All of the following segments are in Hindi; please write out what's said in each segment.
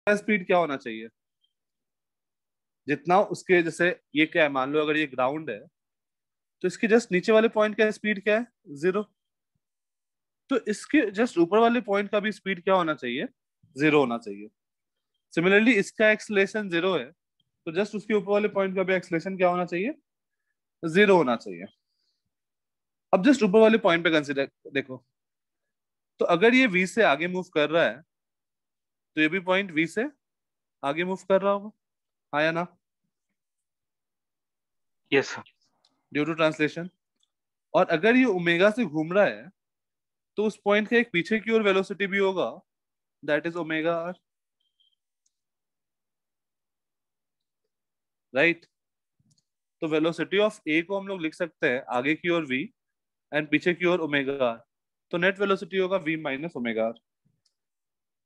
स्पीड क्या होना चाहिए, जितना उसके, जैसे ये क्या है, मान लो अगर ये ग्राउंड है तो इसके जस्ट नीचे वाले पॉइंट का स्पीड क्या है, 0। तो इसके जस्ट ऊपर वाले पॉइंट का भी स्पीड क्या होना चाहिए, 0 होना चाहिए। सिमिलरली इसका एक्सलेशन 0 है, तो जस्ट उसके ऊपर वाले पॉइंट का भी एक्सलेशन क्या होना चाहिए, 0 होना चाहिए। अब जस्ट ऊपर वाले पॉइंट पे कंसिडर देखो, तो अगर ये v से आगे मूव कर रहा है तो ये भी पॉइंट v से आगे मूव कर रहा होगा, हाँ या ना, yes sir. Due to translation. और अगर ये ओमेगा से घूम रहा है तो उस पॉइंट का एक पीछे की ओर वेलोसिटी भी होगा, that is omega R, right. तो वेलोसिटी ऑफ ए को हम लोग लिख सकते हैं आगे की ओर v एंड पीछे की ओर ओमेगा आर। तो नेट वेलोसिटी होगा v minus omega R.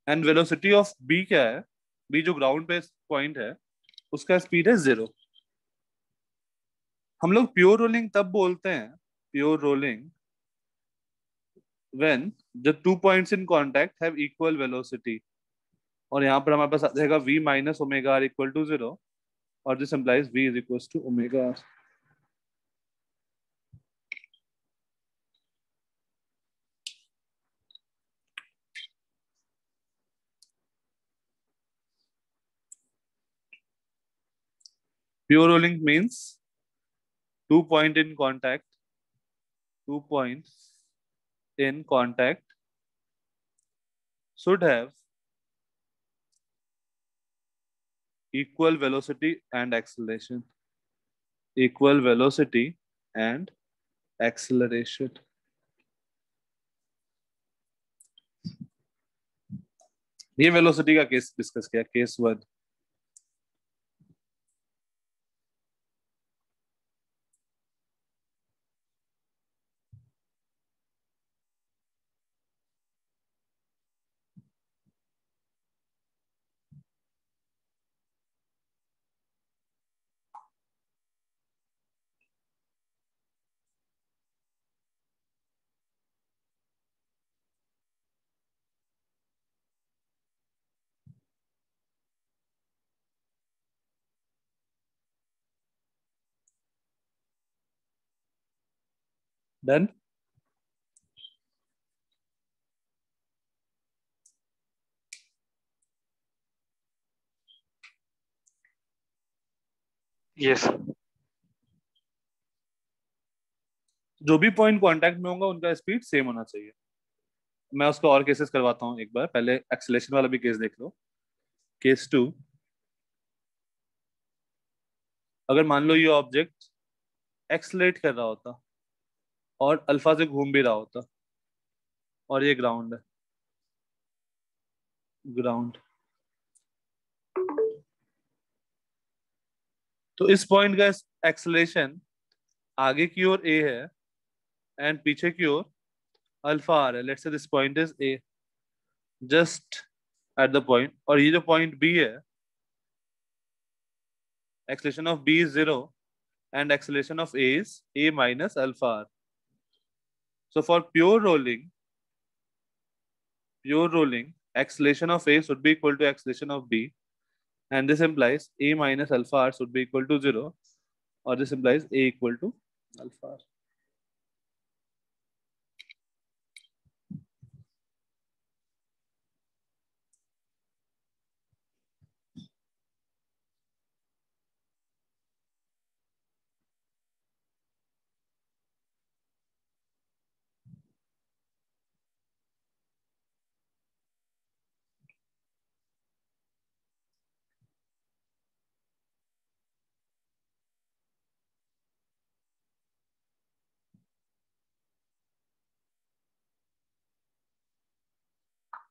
And velocity of b क्या है, b जो ग्राउंड पे पॉइंट है उसका स्पीड है 0। हम लोग प्योर रोलिंग तब बोलते हैं, pure rolling when the two points in contact have equal velocity. और यहाँ पर हमारे पास आ जाएगा v minus omega R equal to 0, और this implies v is equal to omega R. Pure rolling means two point in contact, 2 points in contact should have equal velocity and acceleration, equal velocity and acceleration। ये वेलोसिटी का केस डिस्कस किया, केस 1। डन। यस। जो भी पॉइंट कांटेक्ट में होगा उनका स्पीड सेम होना चाहिए। मैं उसका और केसेस करवाता हूँ एक बार, पहले एक्सेलेरेशन वाला भी केस देख लो। केस 2, अगर मान लो ये ऑब्जेक्ट एक्सलेट कर रहा होता और अल्फा से घूम भी रहा होता, और ये ग्राउंड है, ग्राउंड। तो इस पॉइंट का एक्सलेशन आगे की ओर a है एंड पीछे की ओर अल्फा आर है। Let's say this point is a, just at the point, और ये जो पॉइंट b है, acceleration of b is 0 and acceleration of a is a minus alpha R. So for pure rolling acceleration of a should be equal to acceleration of b, and this implies a minus alpha r should be equal to 0, or this implies a equal to alpha r।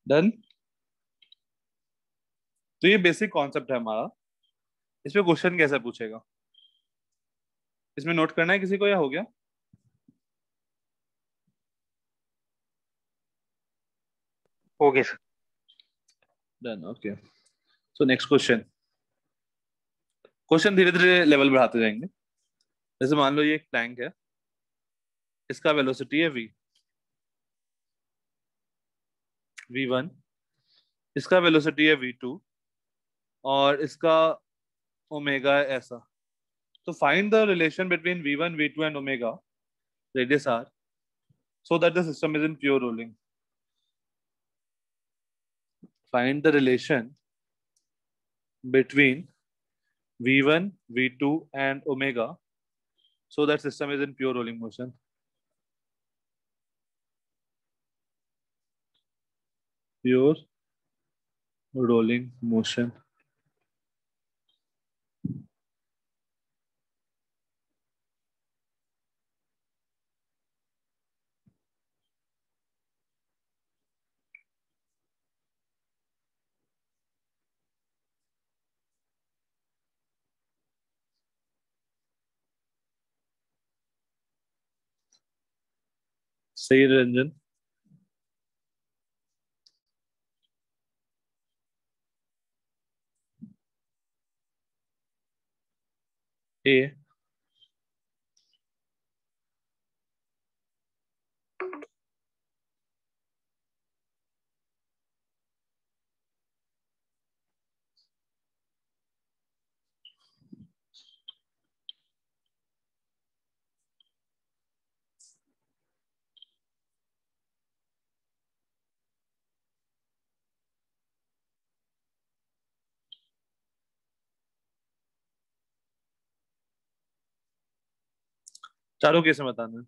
Done. तो ये बेसिक कॉन्सेप्ट है हमारा। इसमें क्वेश्चन कैसे पूछेगा, इसमें नोट करना है किसी को, या हो गया? हो गया sir. Done, okay. So next question, question धीरे धीरे लेवल बढ़ाते जाएंगे। जैसे मान लो ये एक टैंक है, इसका वेलोसिटी है v1, इसका वेलोसिटी है v2, और इसका ओमेगा है ऐसा। तो find the relation between v1 v2 and omega radius r so that the system is in pure rolling. Find the relation between v1 v2 and omega so that system is in pure rolling motion. Pure rolling motion. सही है रंजन। ए। चारों केस में बताना है।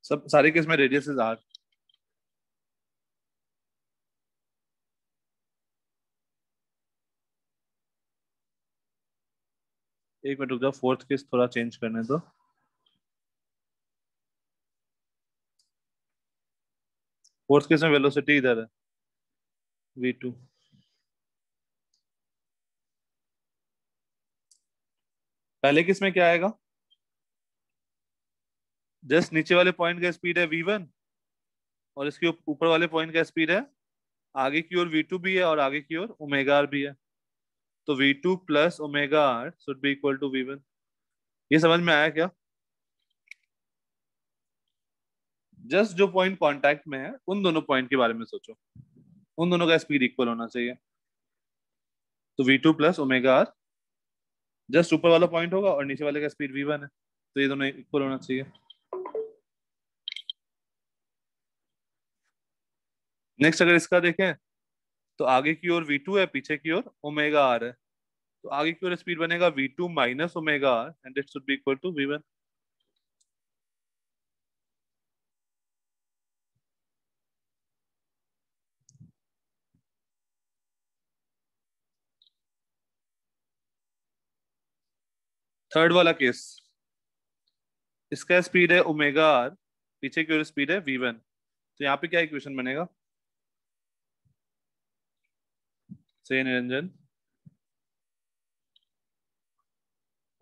सब सारे केस में रेडियस इज आर। एक मिनट रुक जाओ, फोर्थ केस थोड़ा चेंज करने दो। फोर्थ केस में वेलोसिटी इधर है v2। पहले केस में क्या आएगा? जस्ट नीचे वाले पॉइंट का स्पीड है v1 और इसके ऊपर वाले पॉइंट का स्पीड है, आगे की ओर v2 भी है और आगे की ओर ओमेगा आर भी है। तो v2 plus omega R should be equal to v1। ये समझ में आया क्या? जस्ट जो पॉइंट कांटेक्ट में है उन दोनों पॉइंट के बारे में सोचो, उन दोनों का स्पीड इक्वल होना चाहिए। तो v2 plus omega are just ऊपर वाला पॉइंट होगा और नीचे वाले का स्पीड v1 है, तो ये दोनों इक्वल होना चाहिए। नेक्स्ट अगर इसका देखें तो आगे की ओर v2 है, पीछे की ओर ओमेगा आर है। तो आगे की ओर स्पीड बनेगा v2 minus omega R and it should be equal to v1। Third वाला केस, इसका स्पीड है ओमेगा आर, पीछे की ओर स्पीड है v1। तो यहाँ पे क्या इक्वेशन बनेगा? सही है निरंजन।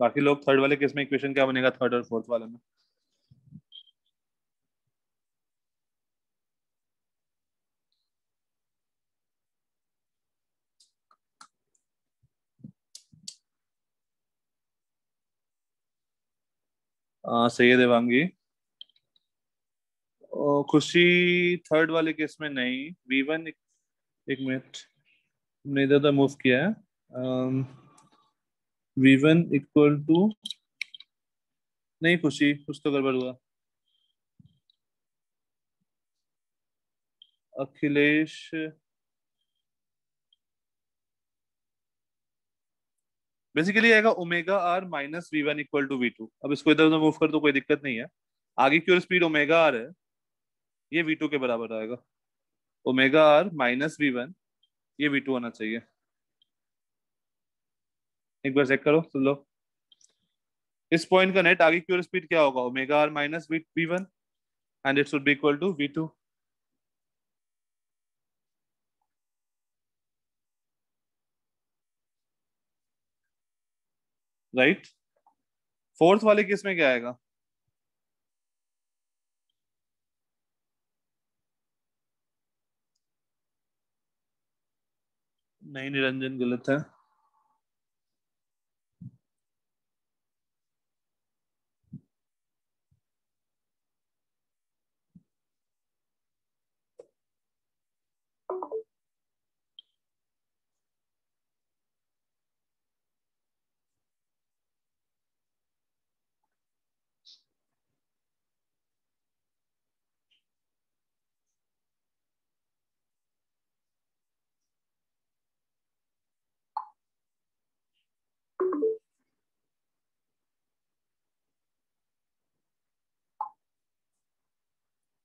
बाकी लोग थर्ड वाले केस में इक्वेशन क्या बनेगा थर्ड और फोर्थ वाले में? सही है देवांगी। खुशी थर्ड वाले केस में नहीं, v1 एक मिनट, हमने इधर उधर मूव किया है। v1 इक्वल टू, नहीं खुशी कुछ तो गड़बड़ हुआ। अखिलेश बेसिकली आएगा omega R minus v1 equal to v2। अब इसको इधर उधर मूव कर तो कोई दिक्कत नहीं है। आगे की ओर स्पीड ओमेगा आर है, ये v2 के बराबर आएगा। ओमेगा आर माइनस v1, ये v2 होना चाहिए। एक बार चेक करो सुन लो। इस पॉइंट का नेट आगे की ओर स्पीड क्या होगा? Omega R minus v1 and it should be equal to v2, right. Fourth वाले केस में क्या आएगा? नहीं निरंजन, गलत है।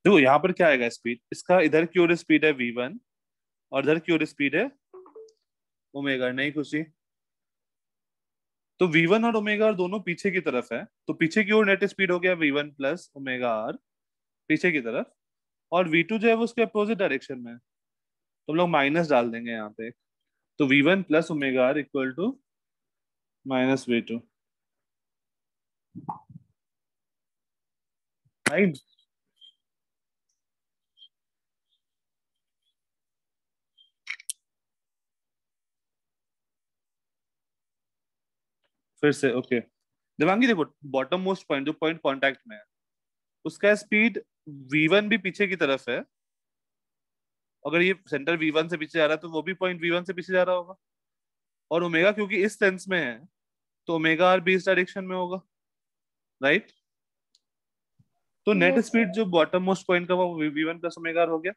देखो यहाँ पर क्या आएगा स्पीड, इसका इधर की ओर स्पीड है v1 और इधर की ओर स्पीड है ओमेगा, नहीं खुशी? तो v1 और ओमेगा और दोनों पीछे की तरफ है, तो पीछे की ओर नेट स्पीड हो गया v1 प्लस ओमेगा आर पीछे की तरफ, और v2 जो है वो उसके अपोजिट डायरेक्शन में है, तो हम लोग माइनस डाल देंगे यहाँ पे। तो v1 plus omega R equal to minus v2, right? फिर से ओके। दिमागी देखो, बॉटम मोस्ट पॉइंट जो पॉइंट कांटेक्ट में है उसका स्पीड v1 भी पीछे की तरफ है, अगर ये सेंटर v1 से पीछे जा रहा है तो वो भी पॉइंट v1 से पीछे जा रहा होगा, और ओमेगा क्योंकि इस सेंस में है तो ओमेगा आर भी इस डायरेक्शन में होगा, राइट? तो नेट यस सर। स्पीड जो बॉटम मोस्ट पॉइंट का वो v1 प्लस ओमेगा आर हो गया,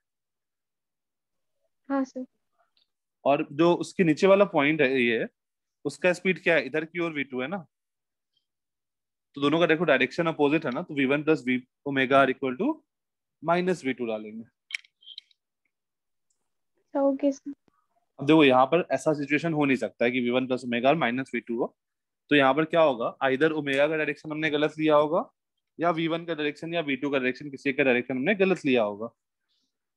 हाँ सर। और जो उसके नीचे वाला पॉइंट है ये, उसका स्पीड क्या है, इधर की ओर v2 है ना, तो दोनों का देखो डायरेक्शन अपोजिट है ना, तो v1 plus V omega R equal to minus v2 डालेंगे। Okay sir. अब देखो यहाँ पर ऐसा सिचुएशन हो नहीं सकता है कि v1 plus omega R minus v2 हो, तो यहाँ पर क्या होगा, आइदर ओमेगा का डायरेक्शन हमने गलत लिया होगा, या v1 का डायरेक्शन या v2 का डायरेक्शन, किसी एक का डायरेक्शन हमने गलत लिया होगा।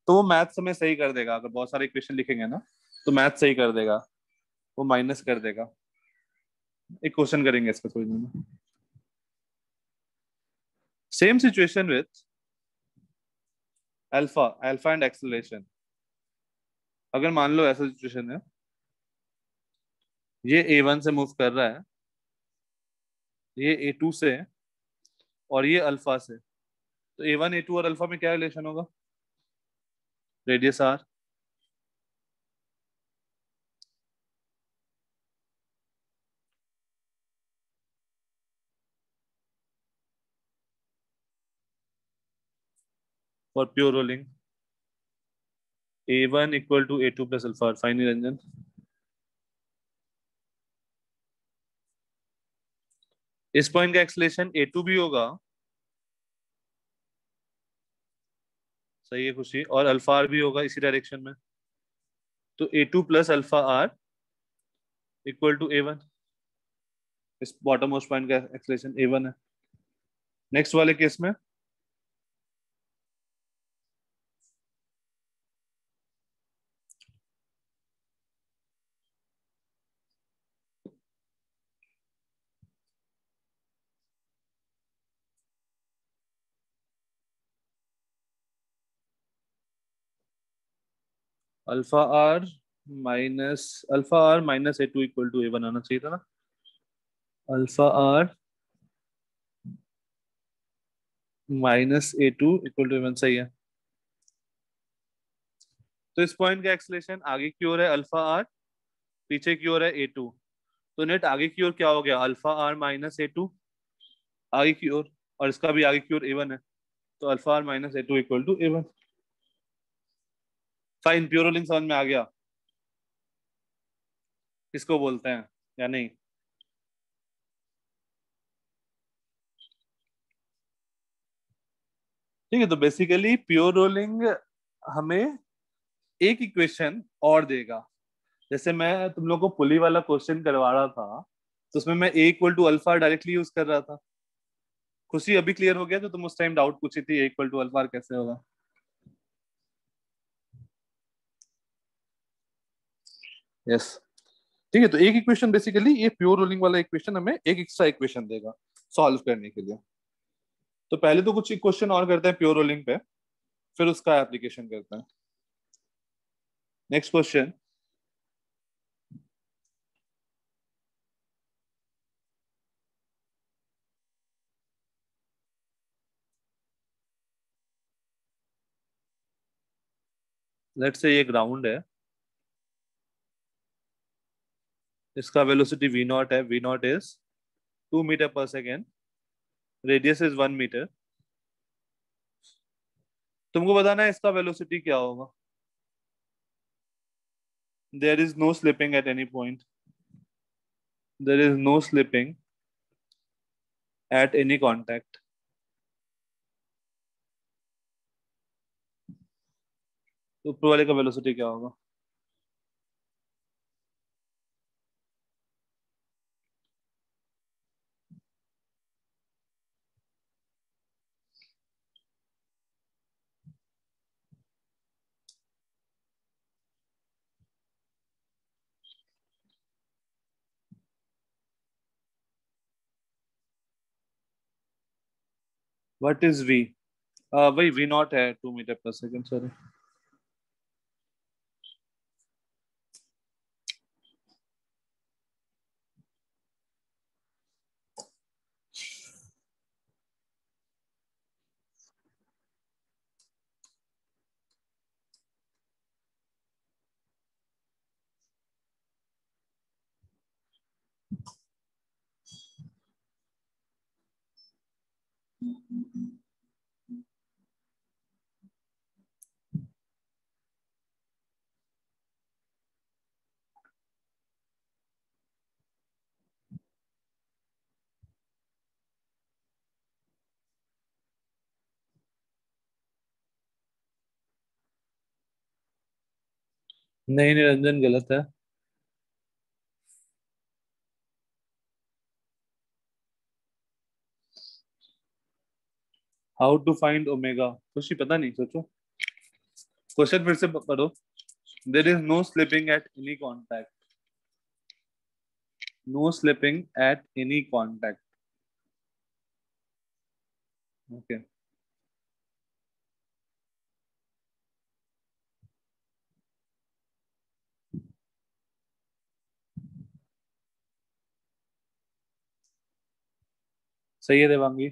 तो वो मैथ हमें सही कर देगा, अगर बहुत सारे इक्वेशन लिखेंगे ना तो मैथ सही कर देगा, वो माइनस कर देगा। एक क्वेश्चन करेंगे इसका थोड़ी देर में। Same situation with alpha, alpha and acceleration. अगर मान लो ऐसा सिचुएशन है, ये a1 से मूव कर रहा है, ये a2 से है, और ये अल्फा से, तो a1 a2 और अल्फा में क्या रिलेशन होगा, radius R. For pure rolling a1 equal to a2 plus alpha, fine Niranjan. इस पॉइंट का एक्सलेशन a2 भी होगा, सही है खुशी, और अल्फा आर भी होगा इसी डायरेक्शन में, तो a2 plus alpha R equal to a1। इस बॉटम मोस्ट पॉइंट का एक्सलेशन a1 है। नेक्स्ट वाले केस में alpha R minus a2 equal to a1 आना चाहिए था ना, alpha R minus a2 equal to a1, सही है। तो इस पॉइंट का एक्सलेशन आगे की ओर है अल्फा आर, पीछे की ओर है a2, तो नेट आगे की ओर क्या हो गया, अल्फा आर माइनस a2 आगे की ओर, और इसका भी आगे की ओर a1 है, तो alpha R minus a2 equal to a1। Fine, pure rolling समझ में आ गया किसको बोलते हैं या नहीं? ठीक है, तो बेसिकली प्योर रोलिंग हमें एक इक्वेशन और देगा। जैसे मैं तुम लोग को पुली वाला क्वेश्चन करवा रहा था, तो उसमें मैं A equal to alpha directly use कर रहा था। खुशी अभी क्लियर हो गया जो तुम उस टाइम डाउट पूछी थी, ए इक्वल टू अल्फा कैसे होगा? यस। ठीक है, तो एक इक्वेशन बेसिकली ये प्योर रोलिंग वाला इक्वेशन हमें एक एक्स्ट्रा इक्वेशन देगा सॉल्व करने के लिए। तो पहले तो कुछ क्वेश्चन और करते हैं प्योर रोलिंग पे, फिर उसका एप्लीकेशन करते हैं। नेक्स्ट क्वेश्चन, लेट्स से ये ग्राउंड है, इसका वेलोसिटी v नॉट है, v नॉट इज 2 मीटर पर सेकेंड, रेडियस इज 1 मीटर। तुमको बताना है इसका वेलोसिटी क्या होगा। There is no slipping at any point, there is no slipping at any contact. तो ऊपर वाले का वेलोसिटी क्या होगा। व्हाट इज v, वही v नॉट है 2 मीटर पर सेकेंड, सॉरी। नहीं निरंजन, गलत है। हाउ टू फाइंड ओमेगा, कुछ ही पता नहीं, सोचो। क्वेश्चन फिर से पढ़ो। There is no slipping at any contact, no slipping at any contact. Okay, सही है देवांगी।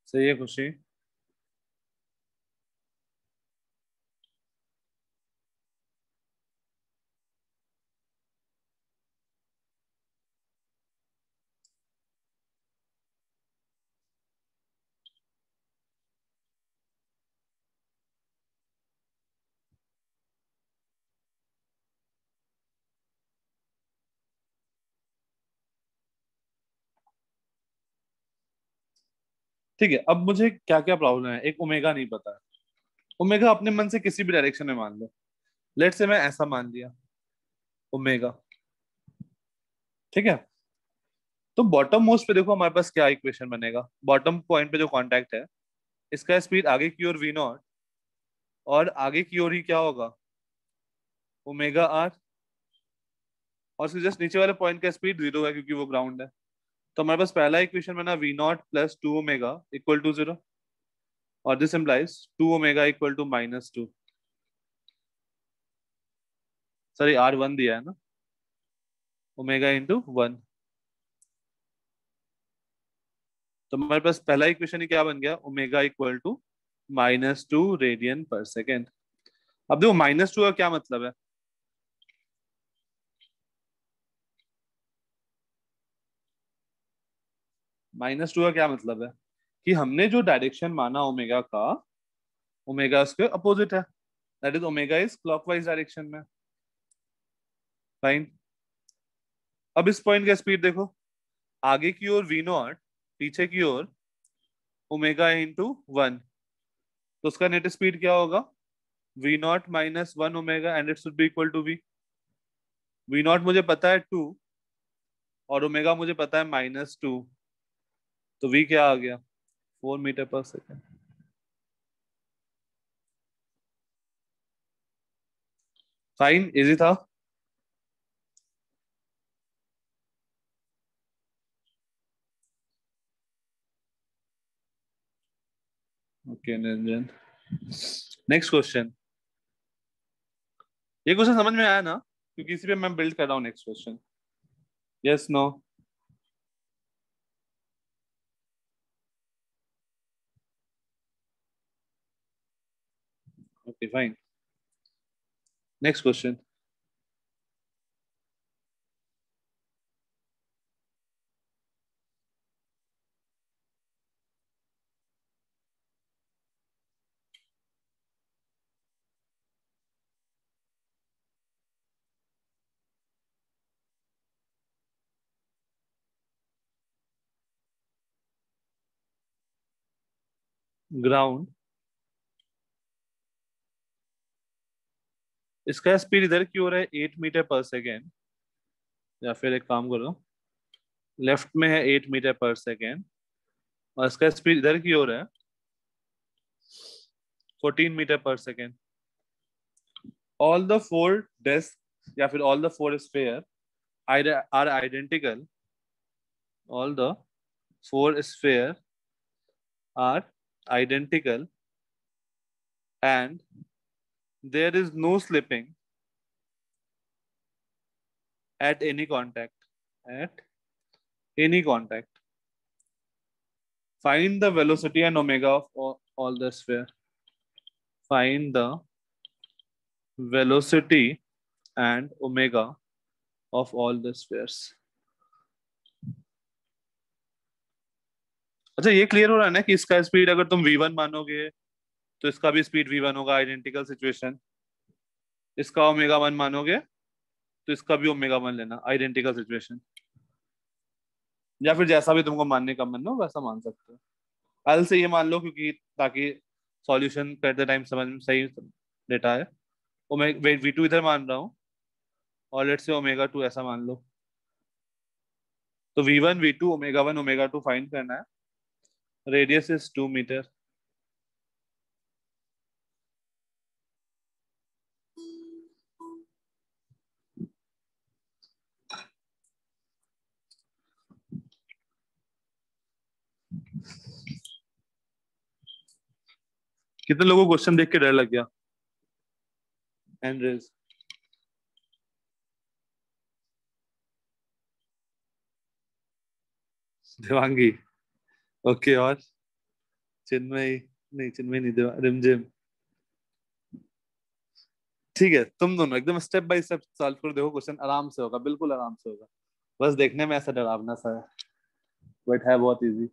सही है खुशी। ठीक है, अब मुझे क्या क्या प्रॉब्लम है। एक ओमेगा नहीं पता है, ओमेगा अपने मन से किसी भी डायरेक्शन में मान लो। लेट से मैं ऐसा मान लिया ओमेगा, ठीक है। तो बॉटम मोस्ट पे देखो हमारे पास क्या इक्वेशन बनेगा। बॉटम पॉइंट पे जो कांटेक्ट है, इसका स्पीड आगे की ओर वी नॉट, और आगे की ओर ही क्या होगा, ओमेगा आर। और उसके जस्ट नीचे वाले पॉइंट का स्पीड 0 है क्योंकि वो ग्राउंड है। तो हमारे पास पहला इक्वेशन बना V not plus 2 omega equal to 0, और this implies 2 omega equal to -2। Sorry, R1 दिया है ना, ओमेगा इंटू 1। तो हमारे पास पहला इक्वेशन ही क्या बन गया, ओमेगा इक्वल टू -2 रेडियन पर सेकेंड। अब देखो -2 का क्या मतलब है। -2 का क्या मतलब है कि हमने जो डायरेक्शन माना ओमेगा का, ओमेगा उसके अपोजिट है। That is omega is clockwise direction में। फाइन। अब इस पॉइंट का स्पीड देखो, आगे की ओर वी नॉट, पीछे की ओर ओमेगा इंटू 1। तो उसका नेट स्पीड क्या होगा, V not -1 omega, and it should be equal to V. V not मुझे पता है 2, और ओमेगा मुझे पता है -2। तो वी क्या आ गया, 4 मीटर पर सेकेंड। फाइन, इजी था। ओके निरंजन, नेक्स्ट क्वेश्चन, ये क्वेश्चन समझ में आया ना, क्योंकि इसी पे मैं बिल्ड कर रहा हूँ next question. Yes no? Okay fine. Next question, ground, इसका स्पीड इधर की हो रहा है 8 मीटर पर सेकेंड, या फिर एक काम करो, लेफ्ट में है 8 मीटर पर सेकेंड, और इसका स्पीड इधर की हो रहा है 14 मीटर पर second. All the four disc या फिर all the four sphere are identical, all the four sphere are identical and there is no slipping at any contact, at any contact. Find the velocity and omega of all the sphere. Find the velocity and omega of all the spheres. अच्छा, ये क्लियर हो रहा है ना कि इसका स्पीड अगर तुम v1 मानोगे तो इसका भी स्पीड v1 होगा, आइडेंटिकल सिचुएशन। इसका ओमेगा 1 मानोगे तो इसका भी ओमेगा 1 लेना, आइडेंटिकल सिचुएशन। या फिर जैसा भी तुमको मानने का मन हो वैसा मान सकते हो। एल से ये मान लो, क्योंकि ताकि सॉल्यूशन करते टाइम समझ में सही डेटा है। वेट v2 इधर मान रहा हूँ, और लेट्स से ओमेगा 2 ऐसा मान लो। तो v1 v2 omega 1 omega 2 find करना है। Radius is 2 metre. कितने लोगों को क्वेश्चन देख के डर लग गया? एंड्रेस, देवांगी, ओके, और चिन्मयी, नहीं चिन्मयी नहीं, रिमझिम। ठीक है, तुम दोनों एकदम स्टेप बाय स्टेप सॉल्व कर देखो, क्वेश्चन आराम से होगा, बिल्कुल आराम से होगा। बस देखने में ऐसा डरावना सा है, बट है बहुत इजी।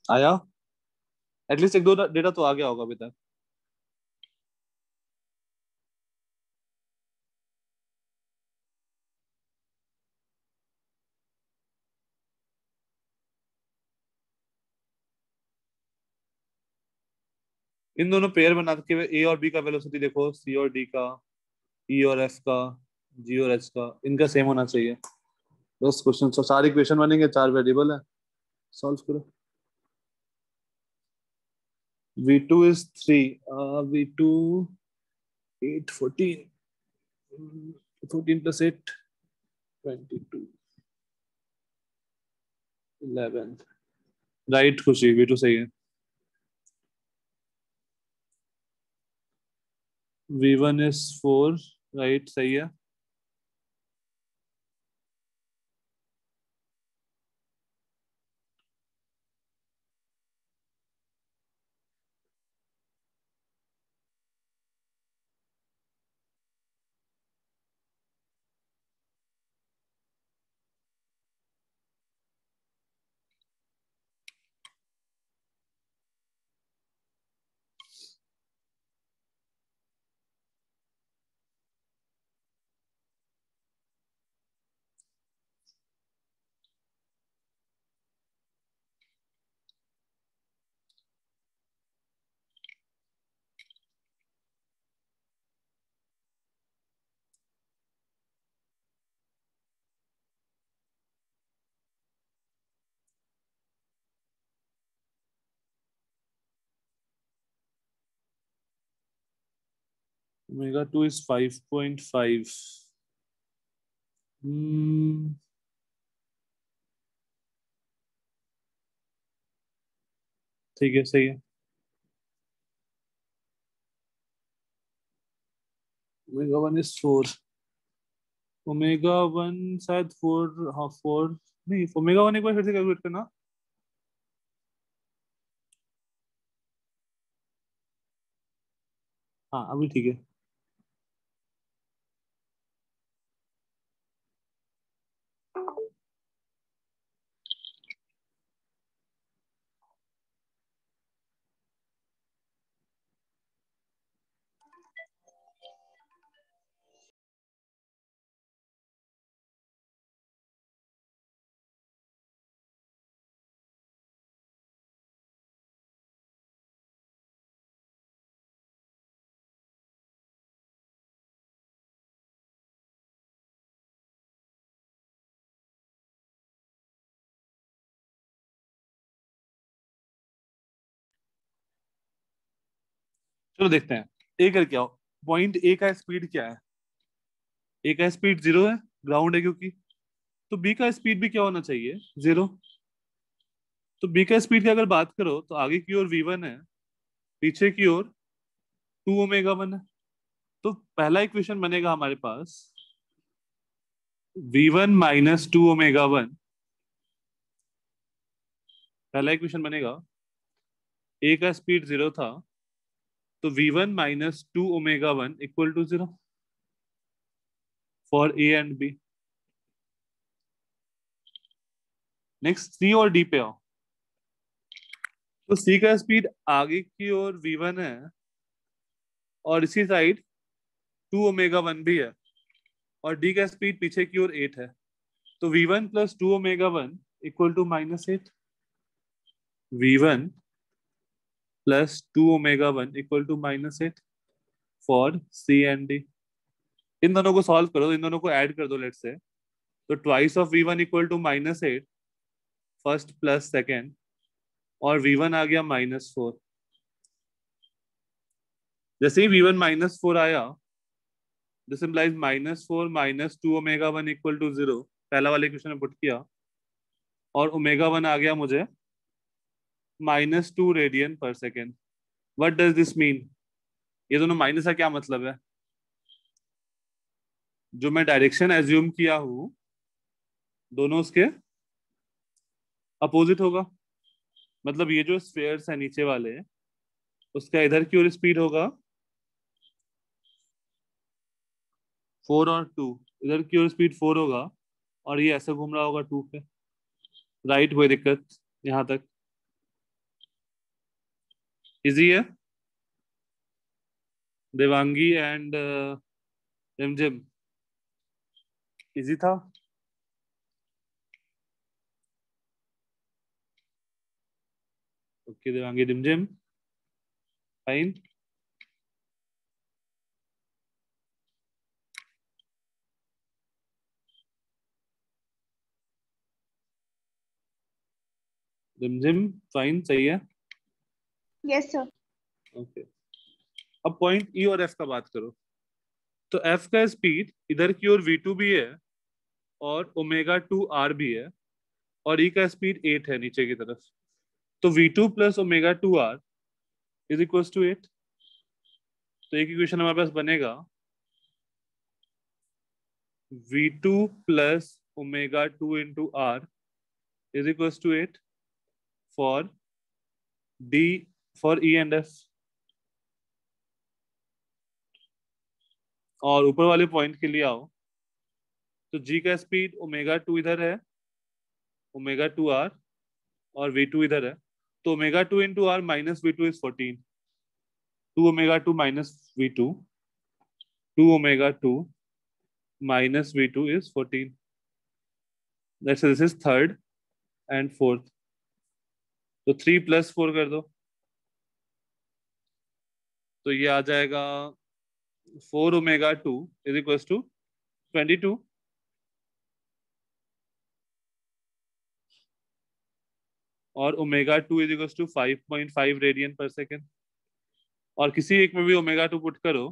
आया? एटलीस्ट एक दो डेटा तो आ गया होगा अभी तक। इन दोनों पेयर बना के ए और बी का वेलोसिटी देखो, सी और डी का, ई और एफ का, जी और एच का, इनका सेम होना चाहिए। बस क्वेश्चन, तो सारे इक्वेशन बनेंगे, चार वेरिएबल है, सॉल्व करो। V2 is 3, V2 8 14, 14 plus 8 22 11, right खुशी, V2 सही है। V1 is 4, राइट सही है। Omega 2 is 5.5। ठीक है, सही है। Omega 1 is 4, Omega 1 शायद 4, हाँ 4 नहीं, Omega 1 एक बार फिर से कैलकुलेट करना। हाँ अभी ठीक है। चलो देखते हैं, ए करके आओ। पॉइंट ए का स्पीड क्या है? ए का स्पीड 0 है, ग्राउंड है क्योंकि। तो बी का स्पीड भी क्या होना चाहिए? 0। तो बी का स्पीड की अगर बात करो तो आगे की ओर V1 है, पीछे की ओर 2 ओमेगा 1 है। तो पहला इक्वेशन बनेगा हमारे पास V1 माइनस 2 ओमेगा 1। पहला इक्वेशन बनेगा, ए का स्पीड 0 था, तो V1 minus 2 omega 1 equal to 0 for A and B. Next C और डी पे आओ। तो सी का स्पीड आगे की ओर V1 है, और इसी साइड 2 ओमेगा 1 भी है, और डी का स्पीड पीछे की ओर 8 है। तो V1 plus 2 omega 1 equal to -8। V1 plus 2 omega 1 equal to -8 for C and D. इन दोनों को सॉल्व करो, इन दोनों को ऐड कर दो लेट से। तो twice of V1 equal to -8, first plus second, और V1 आ गया -4। जैसे ही V1 -4 आया, this implies -4 minus 2 omega 1 equal to 0। पहला वाले क्वेश्चन में पुट किया, और ओमेगा 1 आ गया मुझे -2 रेडियन पर second. What does this mean? ये दोनों माइनस का क्या मतलब है? जो मैं डायरेक्शन एज्यूम किया हूं, दोनों उसके अपोजिट होगा। मतलब ये जो स्फेयर्स है नीचे वाले, उसका इधर की ओर स्पीड होगा 4 और 2, इधर की ओर स्पीड 4 होगा, और ये ऐसे घूम रहा होगा 2 पे। राइट, कोई दिक्कत यहाँ तक? इजी है देवांगी एंड रिमझिम, इजी था। ओके देवांगी रिमझिम, फाइन। रिमझिम फाइन, सही है। Yes sir. ओके, अब पॉइंट ई और एफ का बात करो। तो एफ का स्पीड इधर की ओर v2 भी है और ओमेगा 2 आर भी है, और ई का स्पीड 8 है नीचे की तरफ। तो v2 plus omega 2 R is equal to 8। तो एक इक्वेशन हमारे पास बनेगा v2 plus omega 2 into R is equal to 8 for D, for E and F. और ऊपर वाले पॉइंट के लिए आओ, तो जी का स्पीड ओमेगा 2 इधर है, ओमेगा 2 आर, और v2 इधर है। तो omega 2 into R minus V two is 14। 2 omega 2 minus v2, 2 omega 2 minus v2 is 14. Let's say this is third and fourth. तो 3 प्लस 4 कर दो, तो ये आ जाएगा 4 ओमेगा 2 इज इक्वल टू 22। और omega 2 is equal to 5.5 radian पर सेकेंड। और किसी एक में भी ओमेगा 2 पुट करो,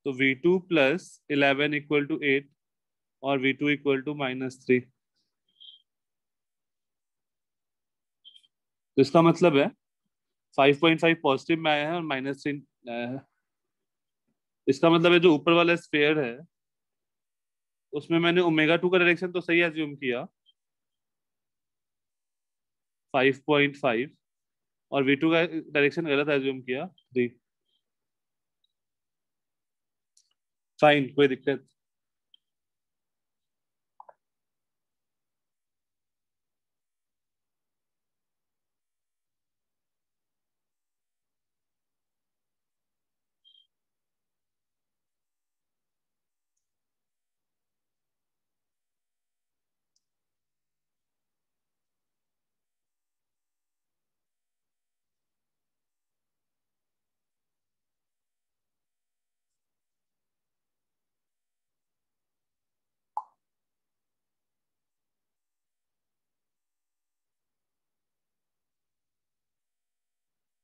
तो v2 प्लस 11 इक्वल टू 8 और v2 इक्वल टू -3। तो इसका मतलब है 5.5 पॉजिटिव में आया है और -3 आया है। इसका मतलब है जो ऊपर वाला स्फेयर है उसमें मैंने ओमेगा 2 का डायरेक्शन तो सही एज्यूम किया 5.5, और v2 का डायरेक्शन गलत एज्यूम किया 3। फाइन, कोई दिक्कत।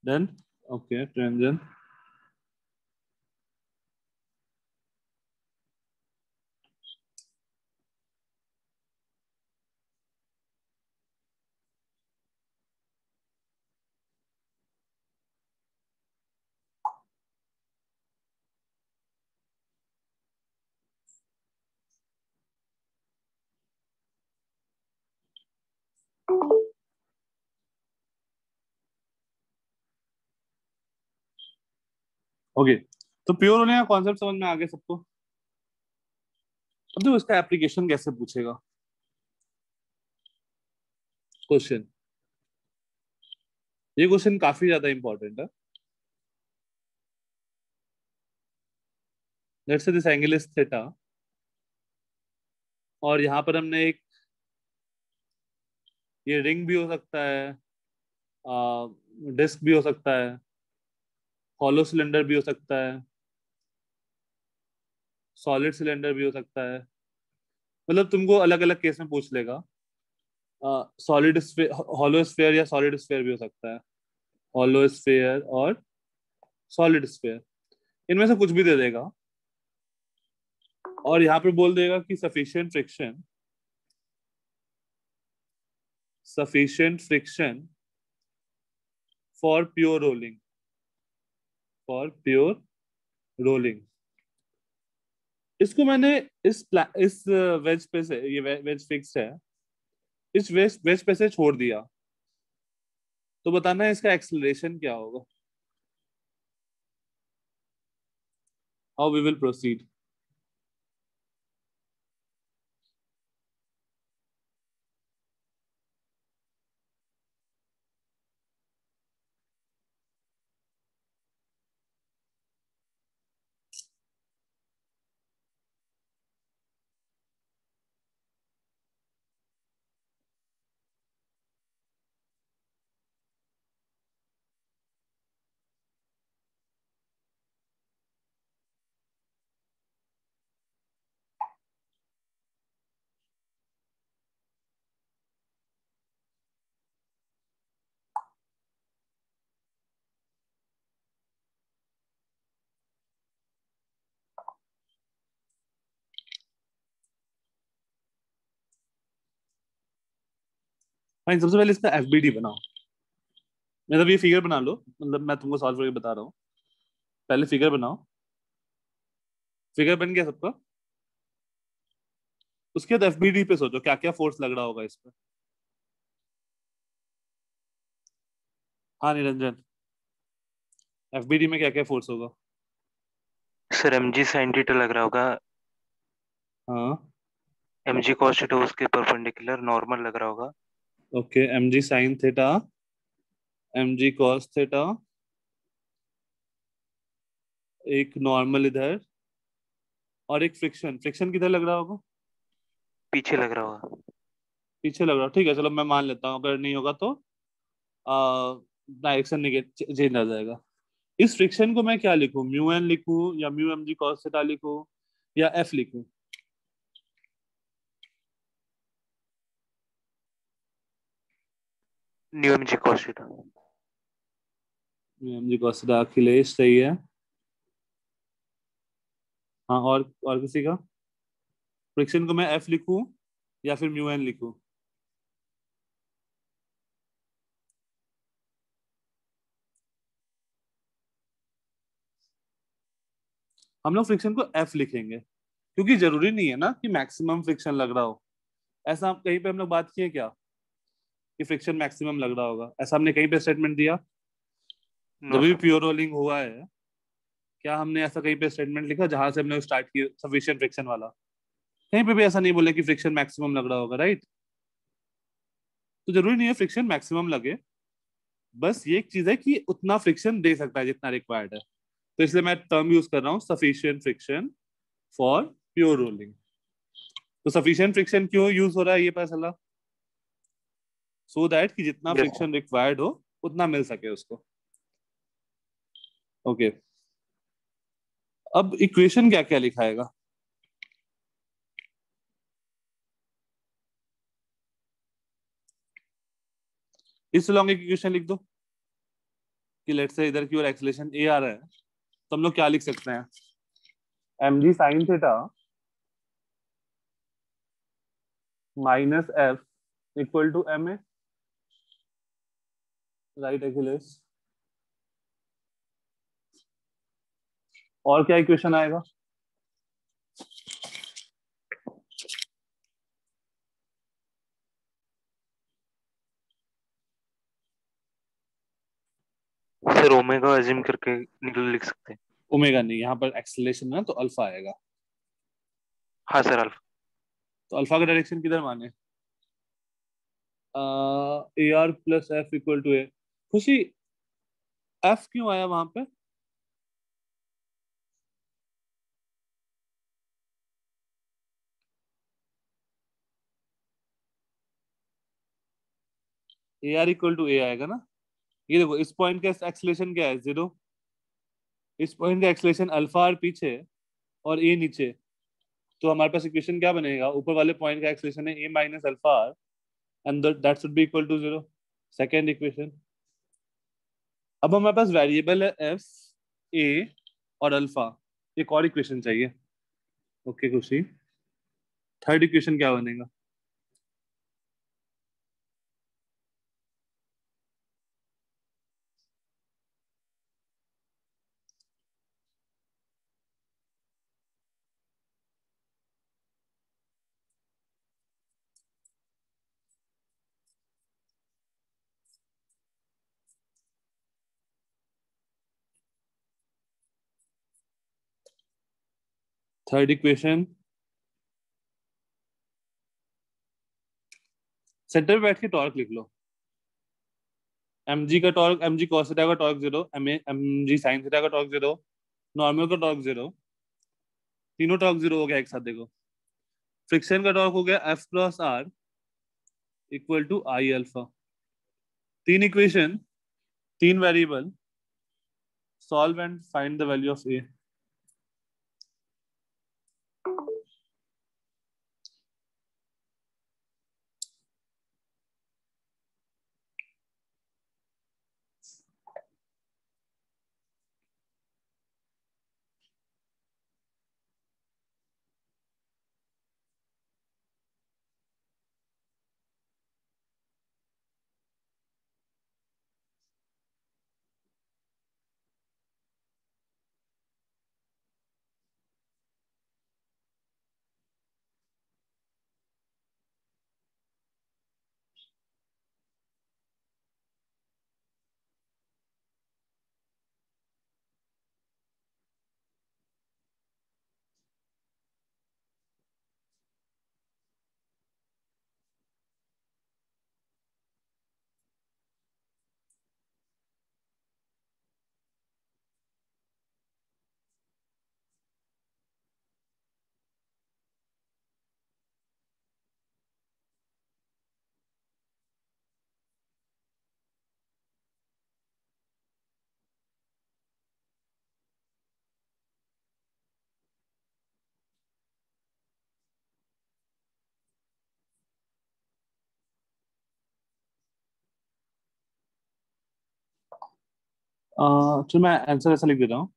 डन। ओके ट्रांजन। ओके, तो प्योर होने का कॉन्सेप्ट समझ में आ गया सबको। अब देखो इसका एप्लीकेशन कैसे पूछेगा क्वेश्चन। ये क्वेश्चन काफी ज्यादा इंपॉर्टेंट है। Let's say this angle is theta, और यहाँ पर हमने एक, ये रिंग भी हो सकता है, डिस्क भी हो सकता है, हॉलो सिलेंडर भी हो सकता है, सॉलिड सिलेंडर भी हो सकता है। मतलब तुमको अलग अलग केस में पूछ लेगा। सॉलिड हॉलो स्फेयर या सॉलिड स्फेयर भी हो सकता है, हॉलो स्फेयर और सॉलिड स्फेयर, इनमें से कुछ भी दे देगा। और यहाँ पे बोल देगा कि sufficient friction for pure rolling, for pure rolling. इसको मैंने इस वेज पे से, ये वेज फिक्स है, इस वेज वेज पे से छोड़ दिया। तो बताना है इसका एक्सेलरेशन क्या होगा, how we will proceed. Fine, सबसे पहले इसका एफबीडी बनाओ। मतलब ये फिगर बना लो, मतलब मैं तुमको सॉल्व करके बता रहा हूँ। पहले फिगर बनाओ। फिगर बन गया सबका? उसके बाद एफबीडी पे सोचो क्या क्या फोर्स लग रहा होगा इस पे। हाँ निरंजन, एफबीडी में क्या क्या फोर्स होगा? सर mg sin थीटा लग रहा होगा, हाँ mg cos थीटा उसके परपेंडिकुलर नॉर्मल लग रहा होगा। Okay, M G sine theta, M G cos theta, एक नॉर्मल इधर, और एक फ्रिक्शन। फ्रिक्शन किधर लग रहा होगा? पीछे लग रहा होगा। पीछे लग रहा हो, ठीक है चलो मैं मान लेता हूँ। अगर नहीं होगा तो डायरेक्शन चेंज आ जाएगा। इस फ्रिक्शन को मैं क्या लिखूं? म्यू एन लिखूं या mu M G cos theta लिखूं या एफ लिखूं? Mu mg cos theta. Mu M G cos theta, Akhilesh सही है। हाँ और किसी का? फ्रिक्शन को मैं एफ लिखूं या फिर म्यू एन लिखूं? हम लोग फ्रिक्शन को एफ लिखेंगे, क्योंकि जरूरी नहीं है ना कि मैक्सिमम फ्रिक्शन लग रहा हो। ऐसा कहीं पे हम लोग बात किए क्या कि फ्रिक्शन मैक्सिमम लग रहा होगा? ऐसा हमने कहीं पे स्टेटमेंट दिया? जब नो भी सर। प्योर रोलिंग हुआ है, क्या हमने ऐसा कहीं पे स्टेटमेंट लिखा जहां से हमने स्टार्ट किया सफिशिएंट फ्रिक्शन वाला? कहीं पे भी ऐसा नहीं बोले कि फ्रिक्शन मैक्सिमम लग रहा होगा, राइट? तो जरूरी नहीं है फ्रिक्शन मैक्सिमम लगे, बस ये एक चीज है कि उतना फ्रिक्शन दे सकता है जितना रिक्वायर्ड है। तो इसलिए मैं टर्म यूज कर रहा हूँ sufficient friction for pure rolling. तो सफिशिएंट फ्रिक्शन क्यों यूज हो रहा है ये पता चला, सो दैट कि जितना यस सर। फ्रिक्शन रिक्वायर्ड हो उतना मिल सके उसको। ओके, अब इक्वेशन क्या क्या लिखाएगा? इस लॉन्ग इक्वेशन लिख दो कि लेट से इधर की ओर एक्सेलरेशन ए आ रहा है, तो हम लोग क्या लिख सकते हैं? M G sine theta minus F equal to M A, right Akhilesh? और क्या इक्वेशन आएगा? सर ओमेगा अज्यूम करके निकल लिख सकते हैं। ओमेगा नहीं, यहाँ पर एक्सेलरेशन है तो अल्फा आएगा। हाँ सर अल्फा। तो अल्फा का डायरेक्शन किधर माने? A R plus F equal to A. Khushi, F क्यों आया वहां पे? A R equal to A आएगा ना। ये देखो इस पॉइंट का एक्सेलरेशन क्या है? जीरो। इस पॉइंट का एक्सेलरेशन अल्फा और पीछे और ए नीचे। तो हमारे पास इक्वेशन क्या बनेगा? ऊपर वाले पॉइंट का एक्सेलरेशन है A minus alpha R and that should be equal to zero. Second equation. अब हमारे पास वेरिएबल है एफ, ए और अल्फा। एक और इक्वेशन चाहिए। ओके खुशी, थर्ड इक्वेशन क्या बनेगा? थर्ड इक्वेशन, सेंटर पे बैठ के टॉर्क लिख लो। एम जी का torque, M G cos theta का torque zero, M G sine theta का टॉर्क जीरो, नॉर्मल का टॉर्क जीरो। तीनों टॉर्क जीरो हो गया एक साथ देखो। फ्रिक्शन का टॉर्क हो गया F cross R equal to I alpha. तीन इक्वेशन, तीन variable, solve and find the value of A. तो मैं आंसर ऐसा लिख देता हूँ।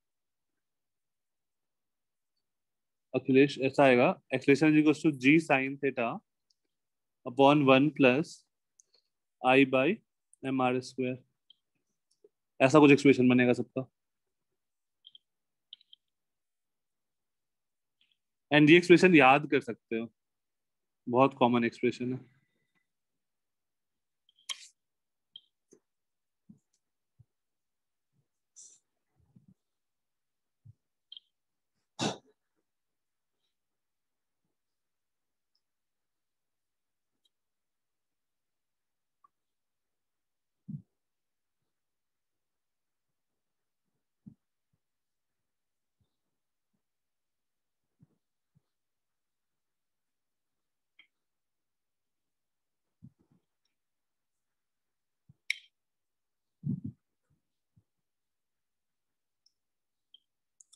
अखिलेश ऐसा आएगा, acceleration equals to G sine theta upon 1 + I/mr²। ऐसा कुछ एक्सप्रेशन बनेगा सबका। एंड ये एक्सप्रेशन याद कर सकते हो, बहुत कॉमन एक्सप्रेशन है।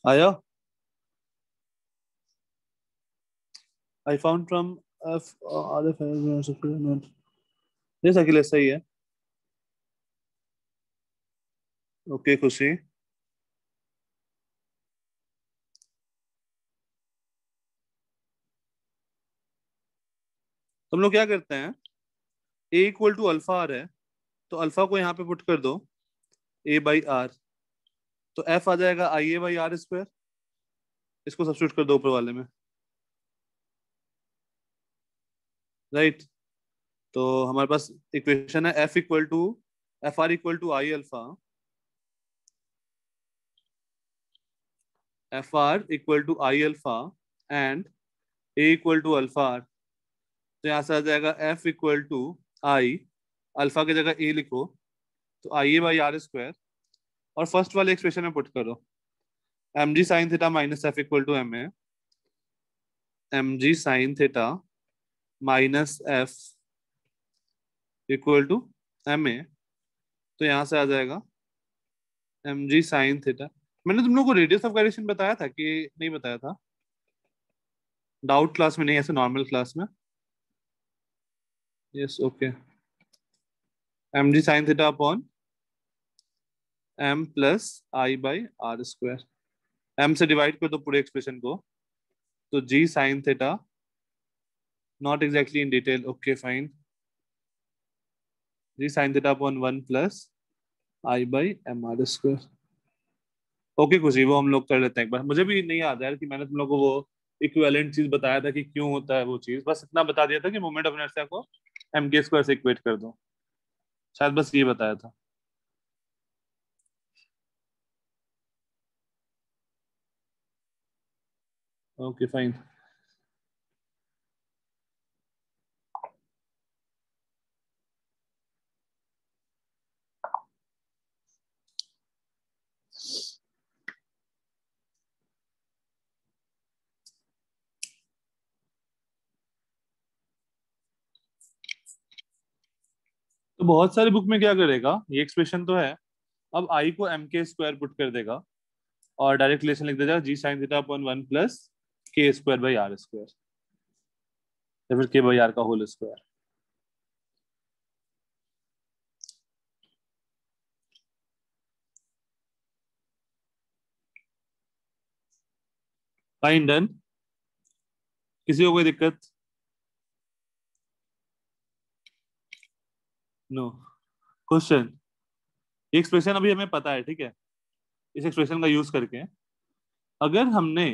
आया। I found from F R F yes Akhilesh सही है। ओके खुशी। तुम लोग क्या करते हैं, A equal to alpha R है, तो अल्फा को यहाँ पे पुट कर दो, A/R, तो एफ आ जाएगा IA/R²। इसको सब्स्टिट्यूट कर दो ऊपर वाले में, राइट। तो हमारे पास इक्वेशन है F equal to and A equal to alpha R. तो यहाँ से आ जाएगा F=I, अल्फा की जगह A लिखो, तो IA/R², और फर्स्ट वाले एक्सप्रेशन में पुट करो, mg sin theta minus F equal to M A, mg sin theta minus F equal to M A. तो यहाँ से आ जाएगा mg sin थीटा। मैंने तुम लोग को रेडियस ऑफ गायरेशन बताया था कि नहीं बताया था? डाउट क्लास में नहीं, ऐसे नॉर्मल क्लास में। Yes okay. mg sin theta upon m+I/r²। m से डिवाइड कर दो पूरे एक्सप्रेशन को, तो g sin theta, not exactly in detail, okay fine, g sin theta upon 1 + I/mr²। Okay खुशी, वो हम लोग कर लेते हैं एक बार। मुझे भी नहीं याद है यार कि मैंने तुम लोग को वो इक्विवेलेंट चीज बताया था कि क्यों होता है वो चीज, बस इतना बता दिया था कि मोमेंट ऑफ इनर्शिया को m² से इक्वेट कर दो, शायद बस ये बताया था। Okay fine. तो बहुत सारी बुक में क्या करेगा, ये एक्सप्रेशन तो है, अब आई को m² पुट कर देगा और डायरेक्ट रिलेशन लिख देगा g sin theta upon 1 + K² / R², या फिर K/R का होल स्क्वायर। Fine done. किसी को कोई दिक्कत? नो। क्वेश्चन, ये एक्सप्रेशन अभी हमें पता है, ठीक है। इस एक्सप्रेशन का यूज करके अगर हमने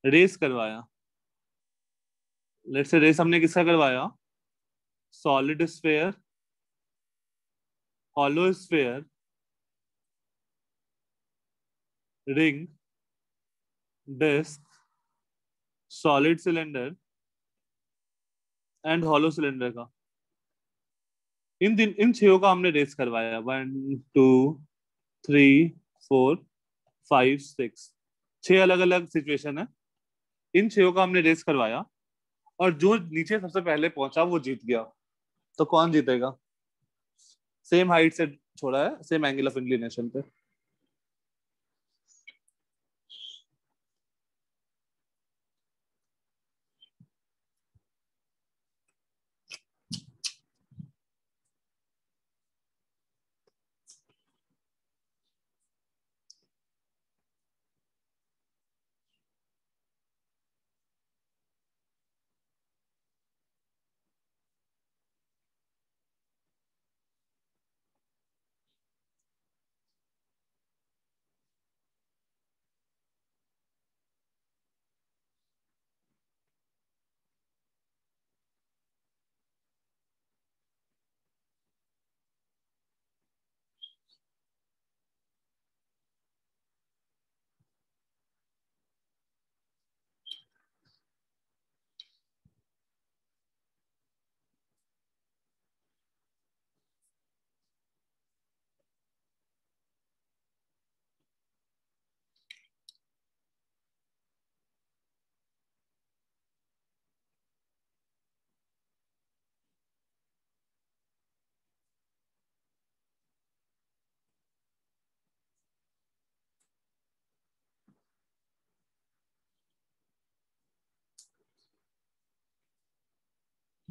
रेस करवाया, लेट्स से रेस हमने किसका करवाया, solid sphere, hollow sphere, ring, disc, solid cylinder and hollow cylinder का, इन छह का हमने रेस करवाया, 1 2 3 4 5 6, छह अलग अलग सिचुएशन है। इन छह का हमने रेस करवाया और जो नीचे सबसे पहले पहुंचा वो जीत गया। तो कौन जीतेगा? सेम हाइट से छोड़ा है, सेम एंगल ऑफ इंक्लिनेशन पे।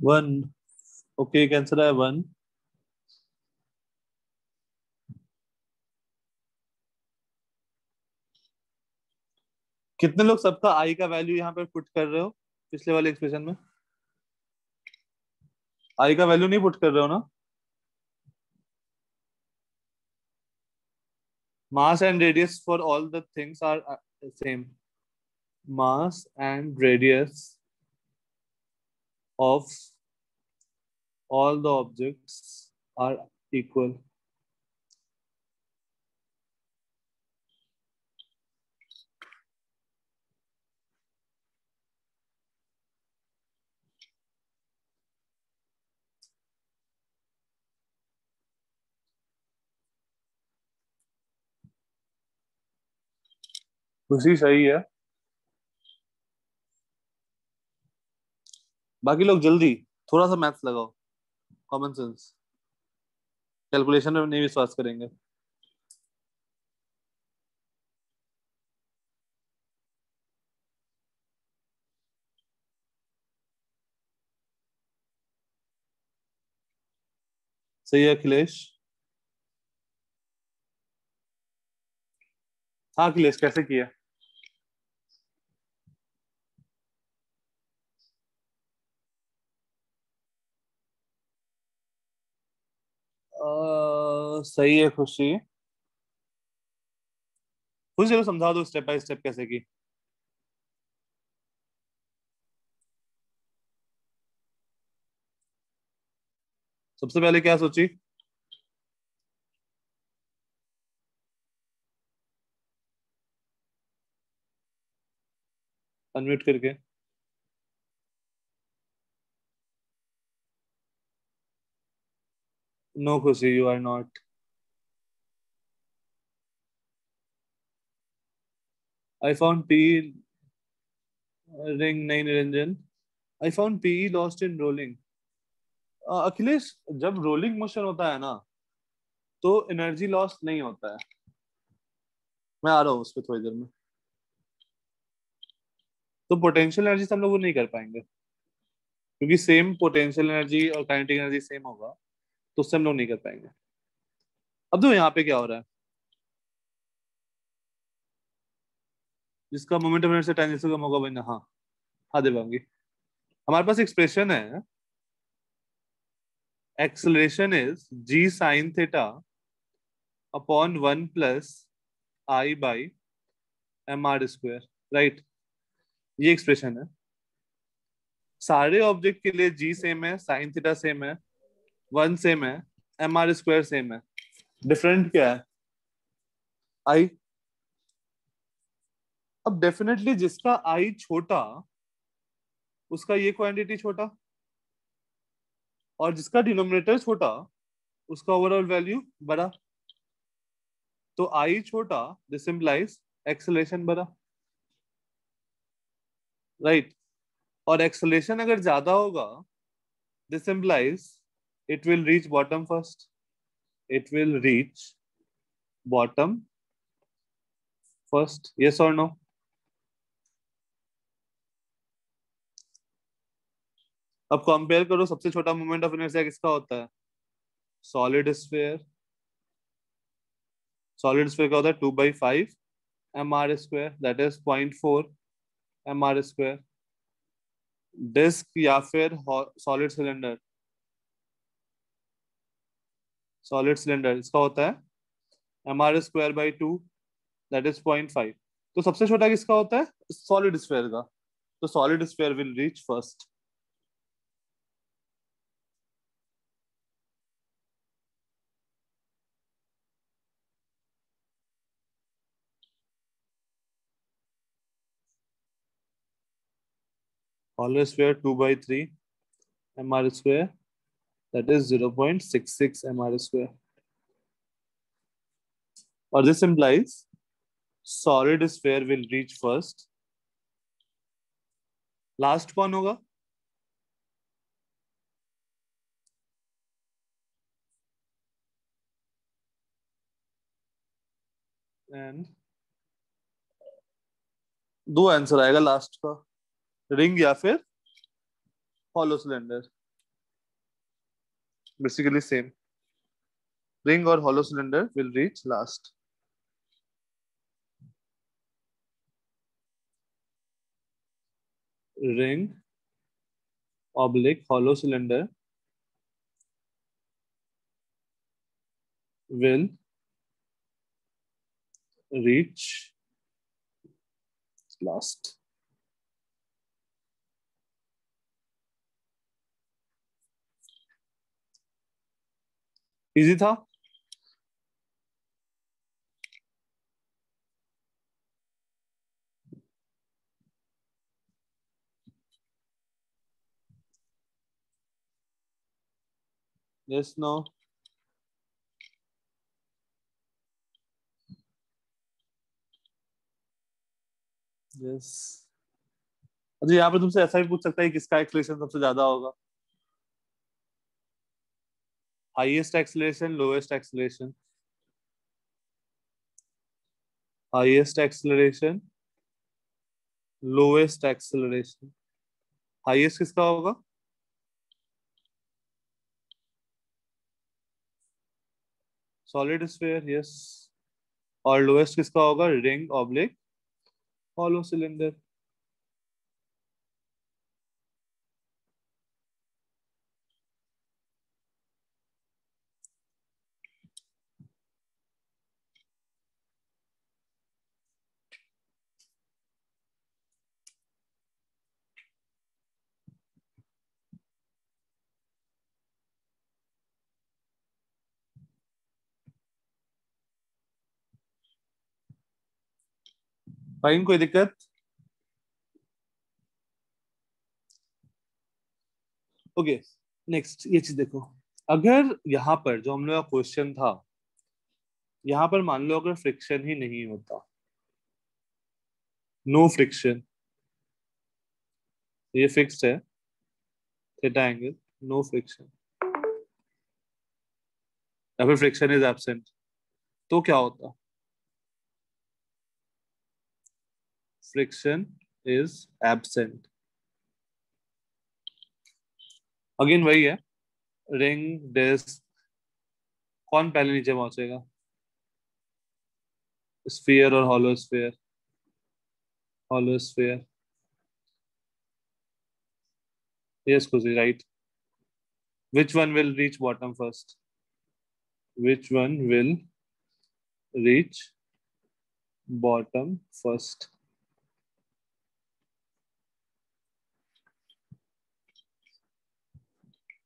वन। ओके, कैंसर है वन। कितने लोग सबका आई का वैल्यू यहाँ पे पुट कर रहे हो पिछले वाले एक्सप्रेशन में? आई का वैल्यू नहीं पुट कर रहे हो ना? Mass and radius for all the things are same. Mass and radius of all the objects are equal. Khushi सही है। बाकी लोग जल्दी थोड़ा सा मैथ्स लगाओ, कॉमन सेंस। कैलकुलेशन में नहीं विश्वास करेंगे। सही है अखिलेश। हाँ अखिलेश, कैसे किया? सही है खुशी। खुशी चलो समझा दो स्टेप बाय स्टेप कैसे की। सबसे पहले क्या सोची? अनम्यूट करके। No Khushi, you are not. I found P ring, नहीं Niranjan. I found P lost in rolling. Akhilesh, जब रोलिंग मोशन होता है ना तो एनर्जी लॉस नहीं होता है। मैं आ रहा हूँ उस पर थोड़ी देर में। तो पोटेंशियल एनर्जी से हम लोग वो नहीं कर पाएंगे क्योंकि सेम पोटेंशियल एनर्जी और काइनेटिक एनर्जी सेम होगा, तो उससे हम लोग नहीं कर पाएंगे। अब तो यहाँ पे क्या हो रहा है? जिसका मोमेंट ऑफ इनर्शिया टाइम से कम होगा वही ना। हाँ हाँ देवांगी, हमारे पास एक्सप्रेशन है acceleration is G sine theta upon one plus I by M R square, right? ये एक्सप्रेशन है। सारे ऑब्जेक्ट के लिए जी सेम है, साइन थीटा सेम है, वन सेम है, एम आर स्क्वायर सेम है। डिफरेंट क्या है? आई। अब डेफिनेटली जिसका आई छोटा उसका ये क्वांटिटी छोटा, और जिसका डिनोमिनेटर छोटा उसका ओवरऑल वैल्यू बड़ा। तो आई छोटा, दिस इंप्लाइज एक्सेलरेशन बड़ा, राइट? और एक्सेलरेशन अगर ज्यादा होगा this implies it will reach bottom first. It will reach bottom first, yes और नो? अब कंपेयर करो, सबसे छोटा मोमेंट ऑफ इनर्शिया किसका होता है? Solid sphere. सॉलिड स्फीयर का होता है 2/5 M R square, that is 0.4 M R square. Disk या फिर सॉलिड सिलेंडर? सॉलिड सिलेंडर इसका होता है M R square by 2, that is 0.5। तो सबसे छोटा किसका होता है? सॉलिड स्फीयर का। तो solid sphere will reach first. Solid sphere 2/3 M R square, that is 0.66 M R square. और this implies solid sphere will reach first। Last कौन होगा? एंड दो आंसर आएगा लास्ट का, रिंग या फिर hollow cylinder. Basically same. Ring or hollow cylinder will reach last. Ring oblique hollow cylinder will reach last. Easy था. Yes, no. Yes. अच्छा, यहाँ पर तुमसे ऐसा भी पूछ सकता है किसका एक्सेलरेशन सबसे ज्यादा होगा. Highest acceleration, lowest acceleration. Highest acceleration, lowest acceleration. Highest किसका होगा? Solid sphere. यस. और लोएस्ट किसका होगा? Ring oblique hollow cylinder. Fine, कोई दिक्कत? ओके. नेक्स्ट ये चीज देखो. अगर यहाँ पर जो हम लोग का क्वेश्चन था, यहाँ पर मान लो अगर फ्रिक्शन ही नहीं होता, नो फ्रिक्शन, ये फिक्स्ड है थीटा एंगल, नो फ्रिक्शन, या फिर फ्रिक्शन इज एब्सेंट, तो क्या होता? Friction is absent. अगेन वही है, रिंग, डिस्क, कौन पहले नीचे पहुंचेगा? स्फीयर और hollow sphere. Hollow sphere. Yes खुशी, right. Which one will reach bottom first? Which one will reach bottom first?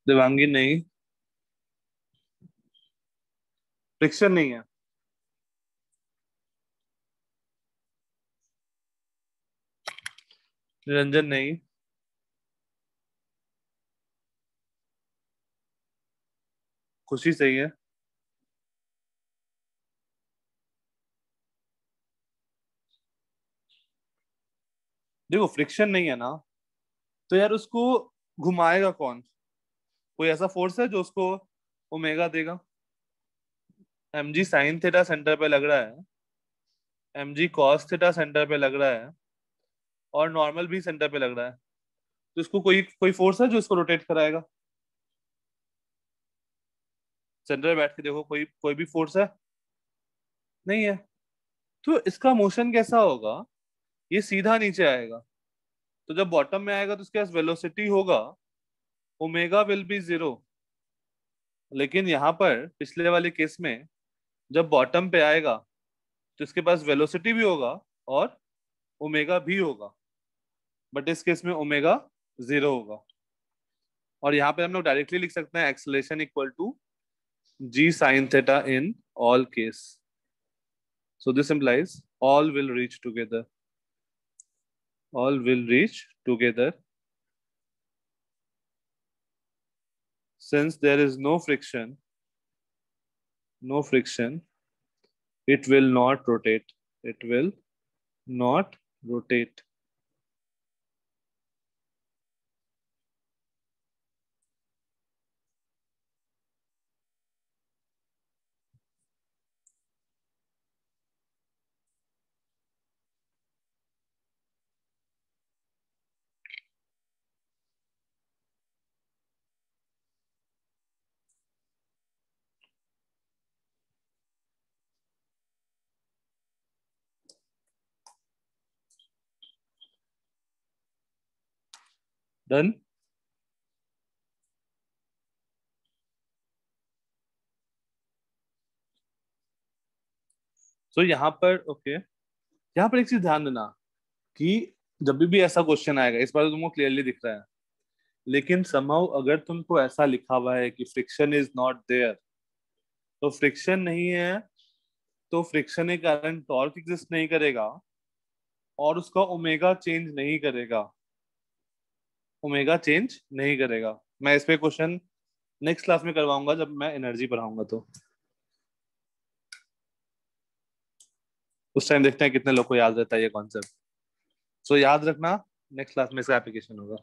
Devangi नहीं, फ्रिक्शन नहीं है. निरंजन नहीं. खुशी सही है. देखो फ्रिक्शन नहीं है ना, तो यार उसको घुमाएगा कौन? कोई ऐसा फोर्स है जो उसको ओमेगा देगा? mg साइन थीटा सेंटर पे लग रहा है, mg कॉस थीटा सेंटर पे लग रहा है, और नॉर्मल भी सेंटर पे लग रहा है. तो इसको कोई कोई फोर्स है जो इसको रोटेट कराएगा? सेंटर में बैठ के देखो, कोई कोई भी फोर्स है? नहीं है. तो इसका मोशन कैसा होगा? ये सीधा नीचे आएगा. तो जब बॉटम में आएगा तो इसके पास वेलोसिटी होगा, ओमेगा विल बी जीरो. लेकिन यहाँ पर पिछले वाले केस में जब बॉटम पे आएगा तो इसके पास वेलोसिटी भी होगा और ओमेगा भी होगा, बट इस केस में ओमेगा जीरो होगा. और यहाँ पे हम लोग डायरेक्टली लिख सकते हैं acceleration equal to G sine theta in all case. So this implies all will reach together. All will reach together. Since there is no friction, it will not rotate. It will not rotate. Done. तो यहाँ पर ओके, यहाँ पर एक चीज ध्यान देना कि जब भी ऐसा क्वेश्चन आएगा, इस बार तो तुमको क्लियरली दिख रहा है, लेकिन समहाउ अगर तुमको ऐसा लिखा हुआ है कि फ्रिक्शन इज नॉट देयर, तो फ्रिक्शन नहीं है, तो फ्रिक्शन के कारण टॉर्क एग्जिस्ट नहीं करेगा और उसका ओमेगा चेंज नहीं करेगा, ओमेगा चेंज नहीं करेगा। मैं इस पे क्वेश्चन नेक्स्ट क्लास में करवाऊंगा जब मैं एनर्जी पढ़ाऊंगा, तो उस टाइम देखते हैं कितने लोग को याद रहता है ये कॉन्सेप्ट। सो याद रखना, नेक्स्ट क्लास में इसका एप्लीकेशन होगा।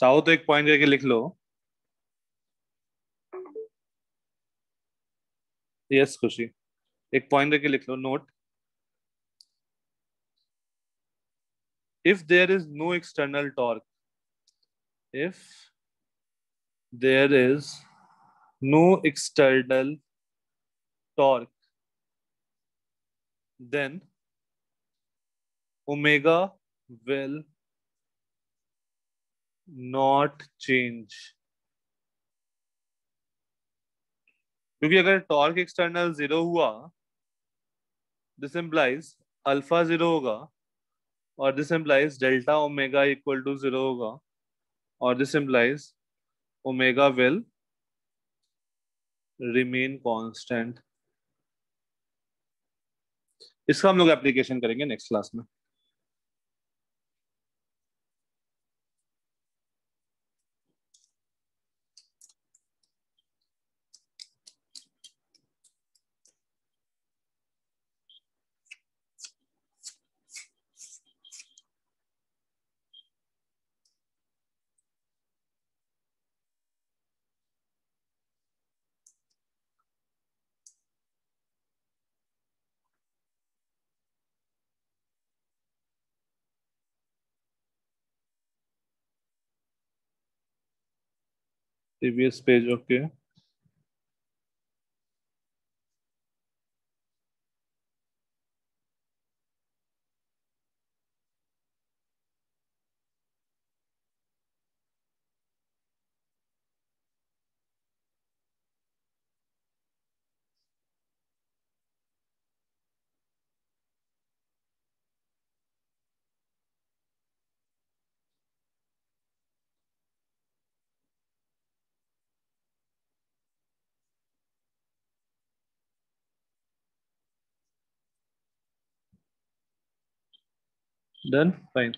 चाहो तो एक पॉइंट करके लिख लो। यस खुशी, एक पॉइंट करके लिख लो, note, if there is no external torque, if there is no external torque, then omega will not change। क्योंकि अगर टॉर्क एक्सटर्नल जीरो हुआ, दिस इंप्लाइज अल्फा जीरो होगा, और this implies delta omega equal to zero होगा, और this implies omega will remain constant. इसका हम लोग एप्लीकेशन करेंगे नेक्स्ट क्लास में। Previous page okay. Done, fine.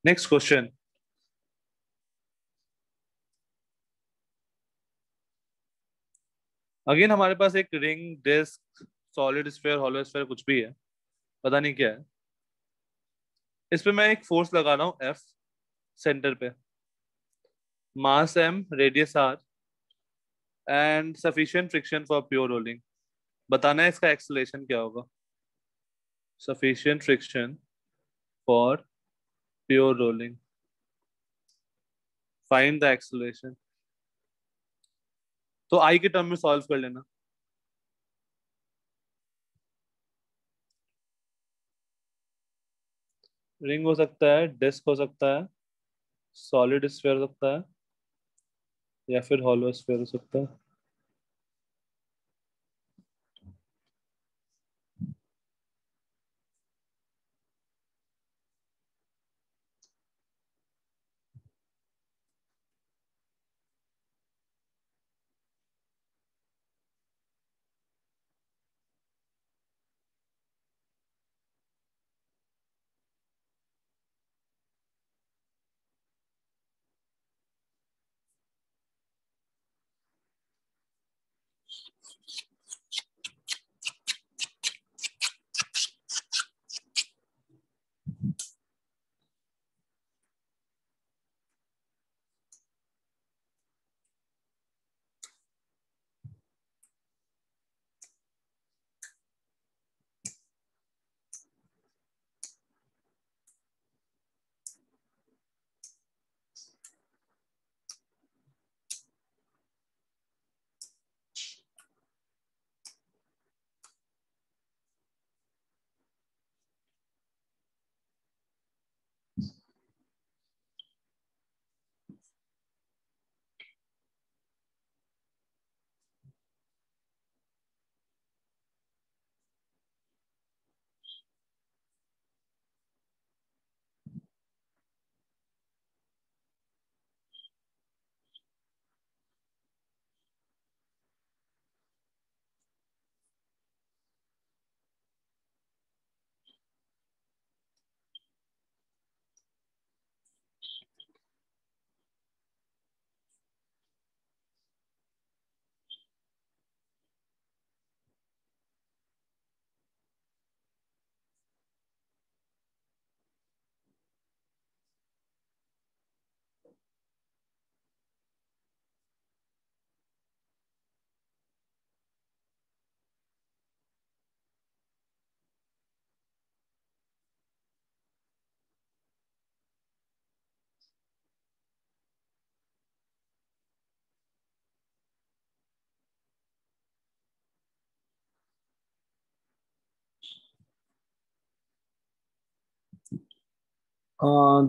Next question, again हमारे पास एक ring, disc, solid sphere, hollow sphere, कुछ भी है, पता नहीं क्या है। इस पे मैं एक फोर्स लगा रहा हूँ एफ सेंटर पे, mass M, radius R, and sufficient friction for pure rolling. बताना है इसका एक्सेलरेशन क्या होगा। Sufficient friction for pure rolling, find the acceleration. तो आई के टर्म में सॉल्व कर लेना। रिंग हो सकता है, डिस्क हो सकता है, सॉलिड स्फीयर हो सकता है, या फिर हॉलो स्फीयर हो सकता है।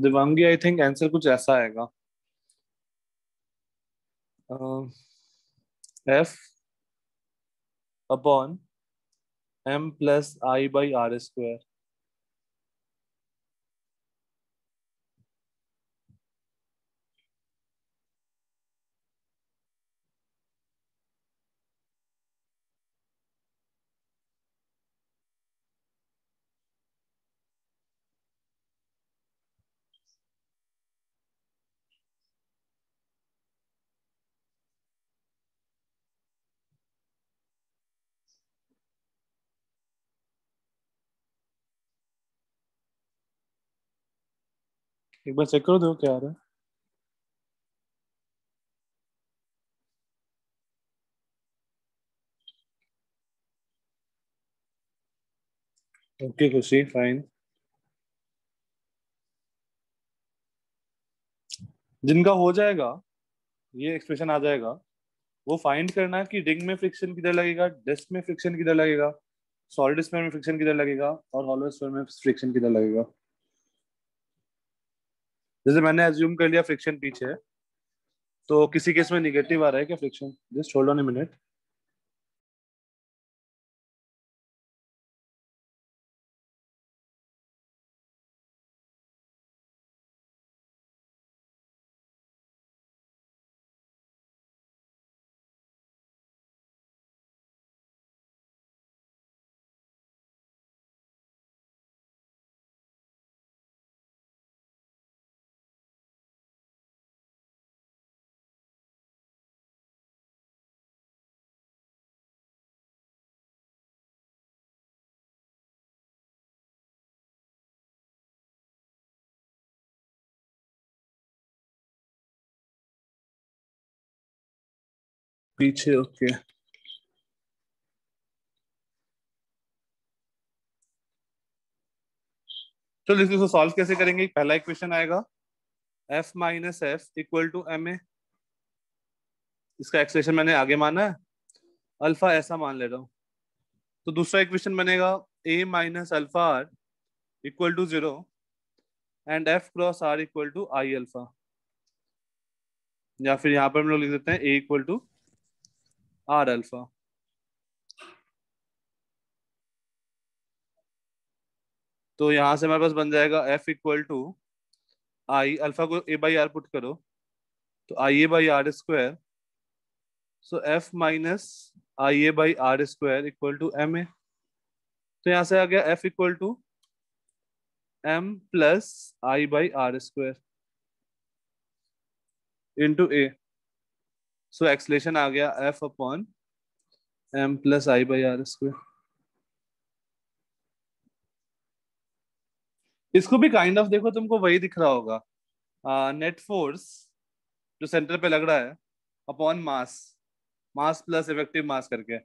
दिवांगी आई थिंक आंसर कुछ ऐसा आएगा, F upon M plus I by R square. एक बार चेक करो, देखो क्या आ रहा है। ओके खुशी, फाइन। जिनका हो जाएगा, ये एक्सप्रेशन आ जाएगा, वो फाइंड करना है कि रिंग में फ्रिक्शन किधर लगेगा, डिस्क में फ्रिक्शन किधर लगेगा, सॉलिड स्फीयर में फ्रिक्शन किधर लगेगा, और हॉलो स्फीयर में फ्रिक्शन किधर लगेगा। जैसे मैंने एज्यूम कर लिया फ्रिक्शन पीछे है, तो किसी केस में निगेटिव आ रहा है क्या friction? Just hold on a minute. पीछे, ओके। चलो इसको सॉल्व कैसे करेंगे? पहला इक्वेशन आएगा F minus F equal to M A. इसका एक्सप्रेशन मैंने आगे माना है, अल्फा ऐसा मान ले रहा हूँ। तो दूसरा इक्वेशन बनेगा A minus alpha R equal to zero and F cross R equal to I alpha. या फिर यहाँ पर हम लोग लिख देते हैं A equal to R alpha. तो यहाँ से हमारे पास बन जाएगा F equal to I, alpha को ए बाई आर पुट करो तो I A by R square, so F minus I A by R square equal to M A. तो यहाँ से आ गया F equal to M plus I by R square into A. So acceleration आ गया F upon M plus I by R square. इसको भी काइंड ऑफ देखो, तुमको वही दिख रहा होगा, नेट फोर्स जो सेंटर पे लग रहा है upon mass, mass plus effective mass करके।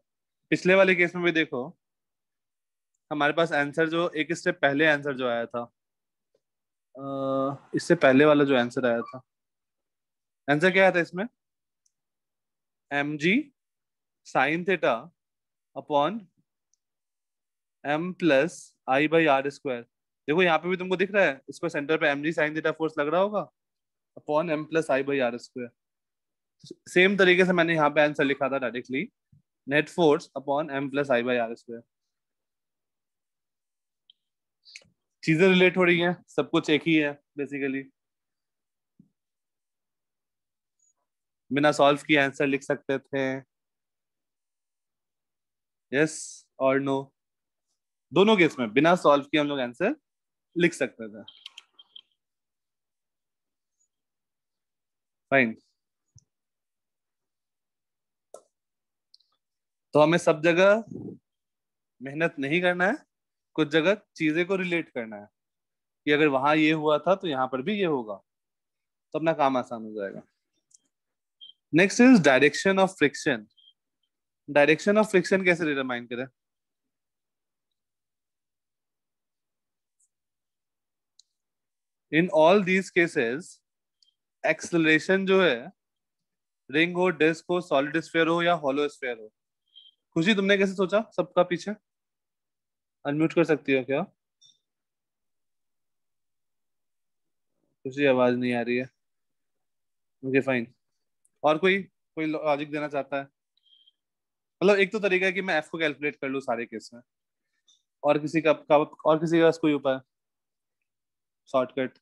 पिछले वाले केस में भी देखो, हमारे पास आंसर जो एक स्टेप पहले आंसर जो आया था, इससे पहले वाला जो आंसर आया था, आंसर क्या आया था इसमें? M G sine theta upon M plus I by R square. देखो यहाँ पे भी तुमको दिख रहा है, इस पर सेंटर पे M G sine theta force लग रहा होगा upon M plus I by R square. Same तरीके से मैंने यहाँ पे आंसर लिखा था directly, net force upon M plus I by R square. चीजें रिलेट हो रही हैं, सब कुछ एक ही है बेसिकली। बिना सॉल्व किए आंसर लिख सकते थे, यस और नो। दोनों केस में बिना सॉल्व किए हम लोग आंसर लिख सकते थे। फाइन। तो हमें सब जगह मेहनत नहीं करना है, कुछ जगह चीजें को रिलेट करना है कि अगर वहां ये हुआ था तो यहाँ पर भी ये होगा, तो अपना काम आसान हो जाएगा। Next is direction of friction. Direction of friction कैसे डिटरमाइन करें? In all these cases acceleration जो है, रिंग हो, डिस्क हो, सॉलिड स्फीयर हो या हॉलो स्फीयर हो। खुशी तुमने कैसे सोचा सबका पीछे? अनम्यूट कर सकती हो क्या? कुछ आवाज नहीं आ रही है। Okay fine. और कोई कोई लॉजिक देना चाहता है? मतलब एक तो तरीका है कि मैं एफ को कैलकुलेट कर लूँ सारे केस में। और किसी का और किसी के पास कोई उपाय, शॉर्टकट?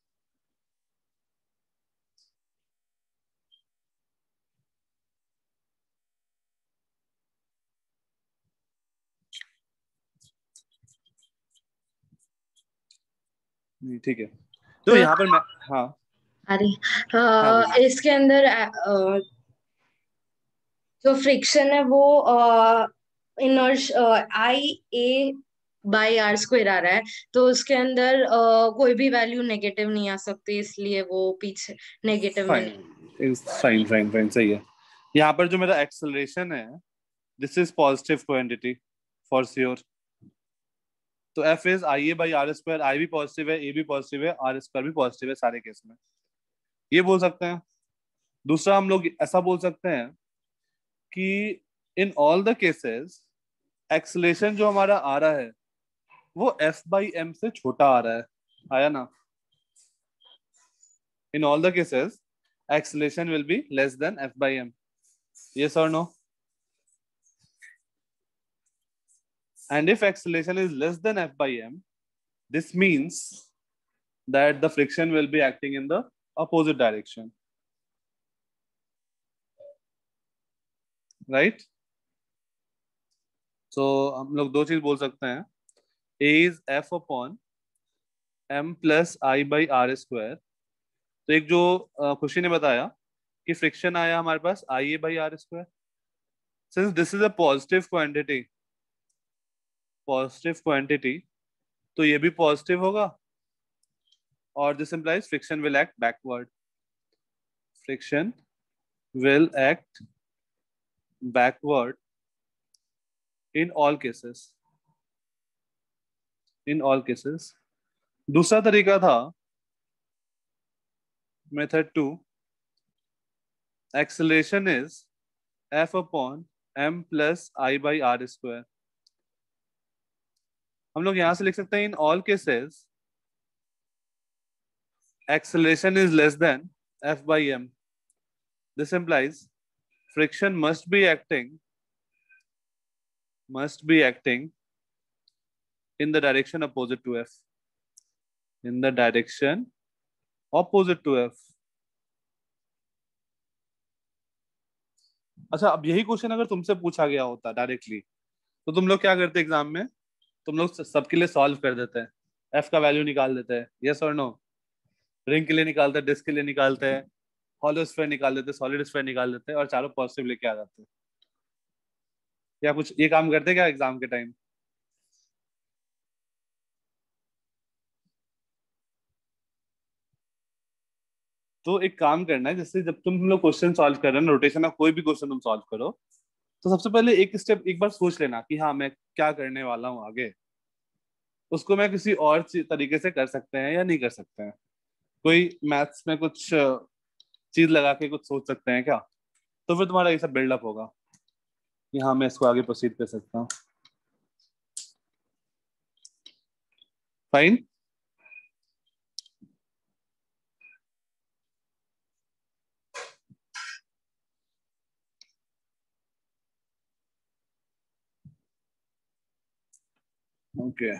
नहीं, ठीक है। तो सर यहाँ पर मैं, हाँ अरे हाँ बोलिए। इसके अंदर जो फ्रिक्शन है वो inertia I A by R square आ रहा है, तो उसके अंदर कोई भी वैल्यू नेगेटिव नहीं आ सकती, इसलिए वो पीछे नेगेटिव में। फाइन फाइन फाइन फाइन, सही है। यहाँ पर जो मेरा एक्सेलरेशन है, this is positive quantity for sure. तो F is I A by R square. I भी पॉजिटिव है, ए भी पॉजिटिव है, आर स्क्वायर भी पॉजिटिव है सारे केस में। ये बोल सकते हैं। दूसरा हम लोग ऐसा बोल सकते हैं कि इन ऑल द केसेस एक्सेलरेशन जो हमारा आ रहा है वो एफ बाई एम से छोटा आ रहा है। आया ना? In all the cases acceleration will be less than F by M. Yes और no? And if acceleration is less than f by m, this means that the friction will be acting in the opposite direction. Right? So हम लोग दो चीज बोल सकते हैं। A is f upon m plus I by r square। तो एक जो खुशी ने बताया कि फ्रिक्शन आया हमारे पास I a by r square। Since this is a positive quantity, तो ये भी पॉजिटिव होगा। और this implies friction will act backward। Friction will act backward in all cases। in all cases। दूसरा तरीका था method 2, acceleration is f upon m plus I by R square. हम लोग यहां से लिख सकते हैं in all cases acceleration is less than f by m। This implies friction must be acting in the direction opposite to f। in the direction opposite to f। अच्छा, अब यही क्वेश्चन अगर तुमसे पूछा गया होता डायरेक्टली, तो तुम लोग क्या करते एग्जाम में? तुम लोग सबके लिए सॉल्व कर देते हैं, एफ का वैल्यू निकाल देते हैं। यस और नो? रिंग के लिए निकालते हैं, डिस्क के लिए निकालते हैं, हॉलो स्फीयर निकाल देते हैं, सॉलिड स्फीयर निकाल देते हैं, और चारों पॉजिटिव लेके आ जाते हैं। या कुछ ये काम करते हैं क्या एग्जाम के टाइम? तो एक काम करना है, जैसे जब तुम लोग क्वेश्चन सॉल्व कर रहे हो ना, रोटेशन का कोई भी क्वेश्चन तुम सॉल्व करो, तो सबसे पहले एक स्टेप एक बार सोच लेना कि हाँ मैं क्या करने वाला हूँ आगे। उसको मैं किसी और तरीके से कर सकते हैं या नहीं कर सकते हैं? कोई मैथ्स में कुछ चीज लगा के कुछ सोच सकते हैं क्या? तो फिर तुम्हारा ये सब बिल्डअप होगा कि हाँ मैं इसको आगे प्रोसीड कर सकता हूँ। Fine. Okay,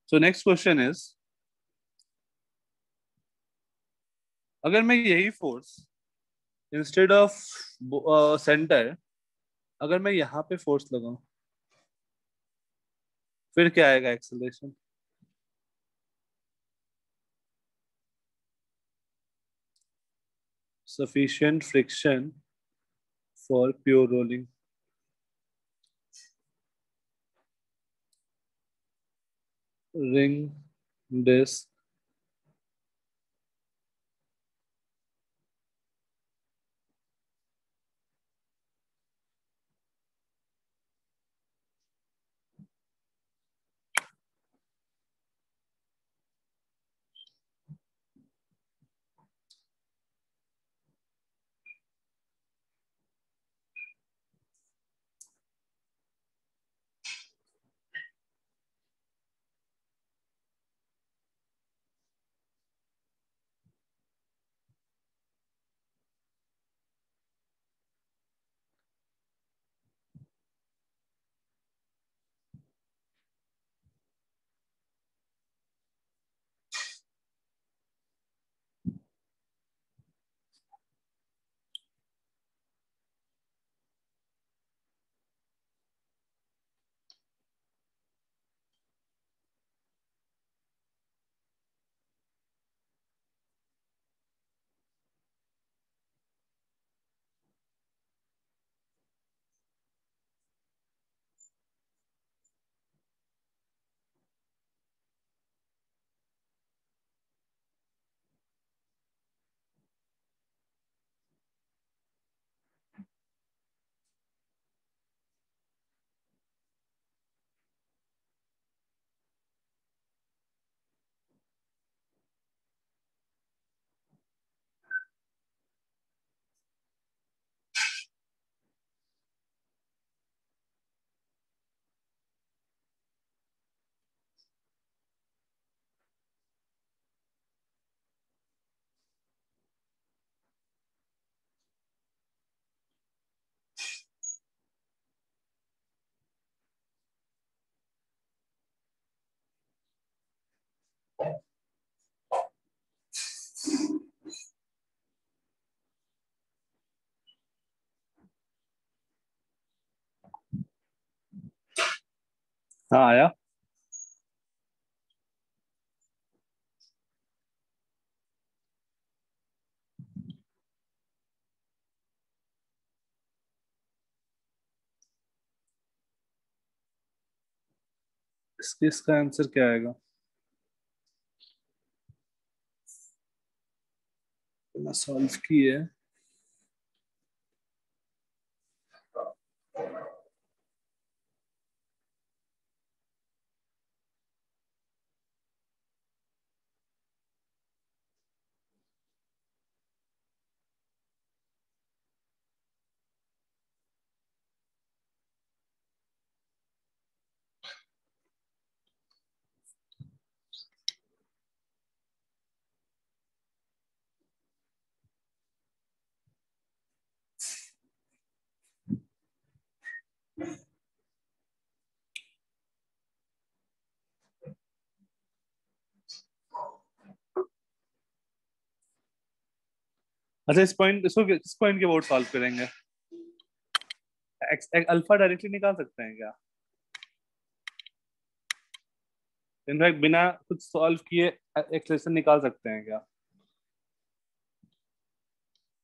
so next question is, अगर मैं यही फोर्स इंस्टेड ऑफ सेंटर, अगर मैं यहाँ पे फोर्स लगाऊं, फिर क्या आएगा acceleration? sufficient friction for pure rolling। ring disc हाँ आया। इसका आंसर क्या आएगा? मैं सॉल्व की है। अच्छा इसको किस पॉइंट के बोर्ड सॉल्व करेंगे? अल्फा डायरेक्टली निकाल सकते हैं क्या? इनफैक्ट बिना कुछ सॉल्व किए एक्सप्रेशन निकाल सकते हैं क्या?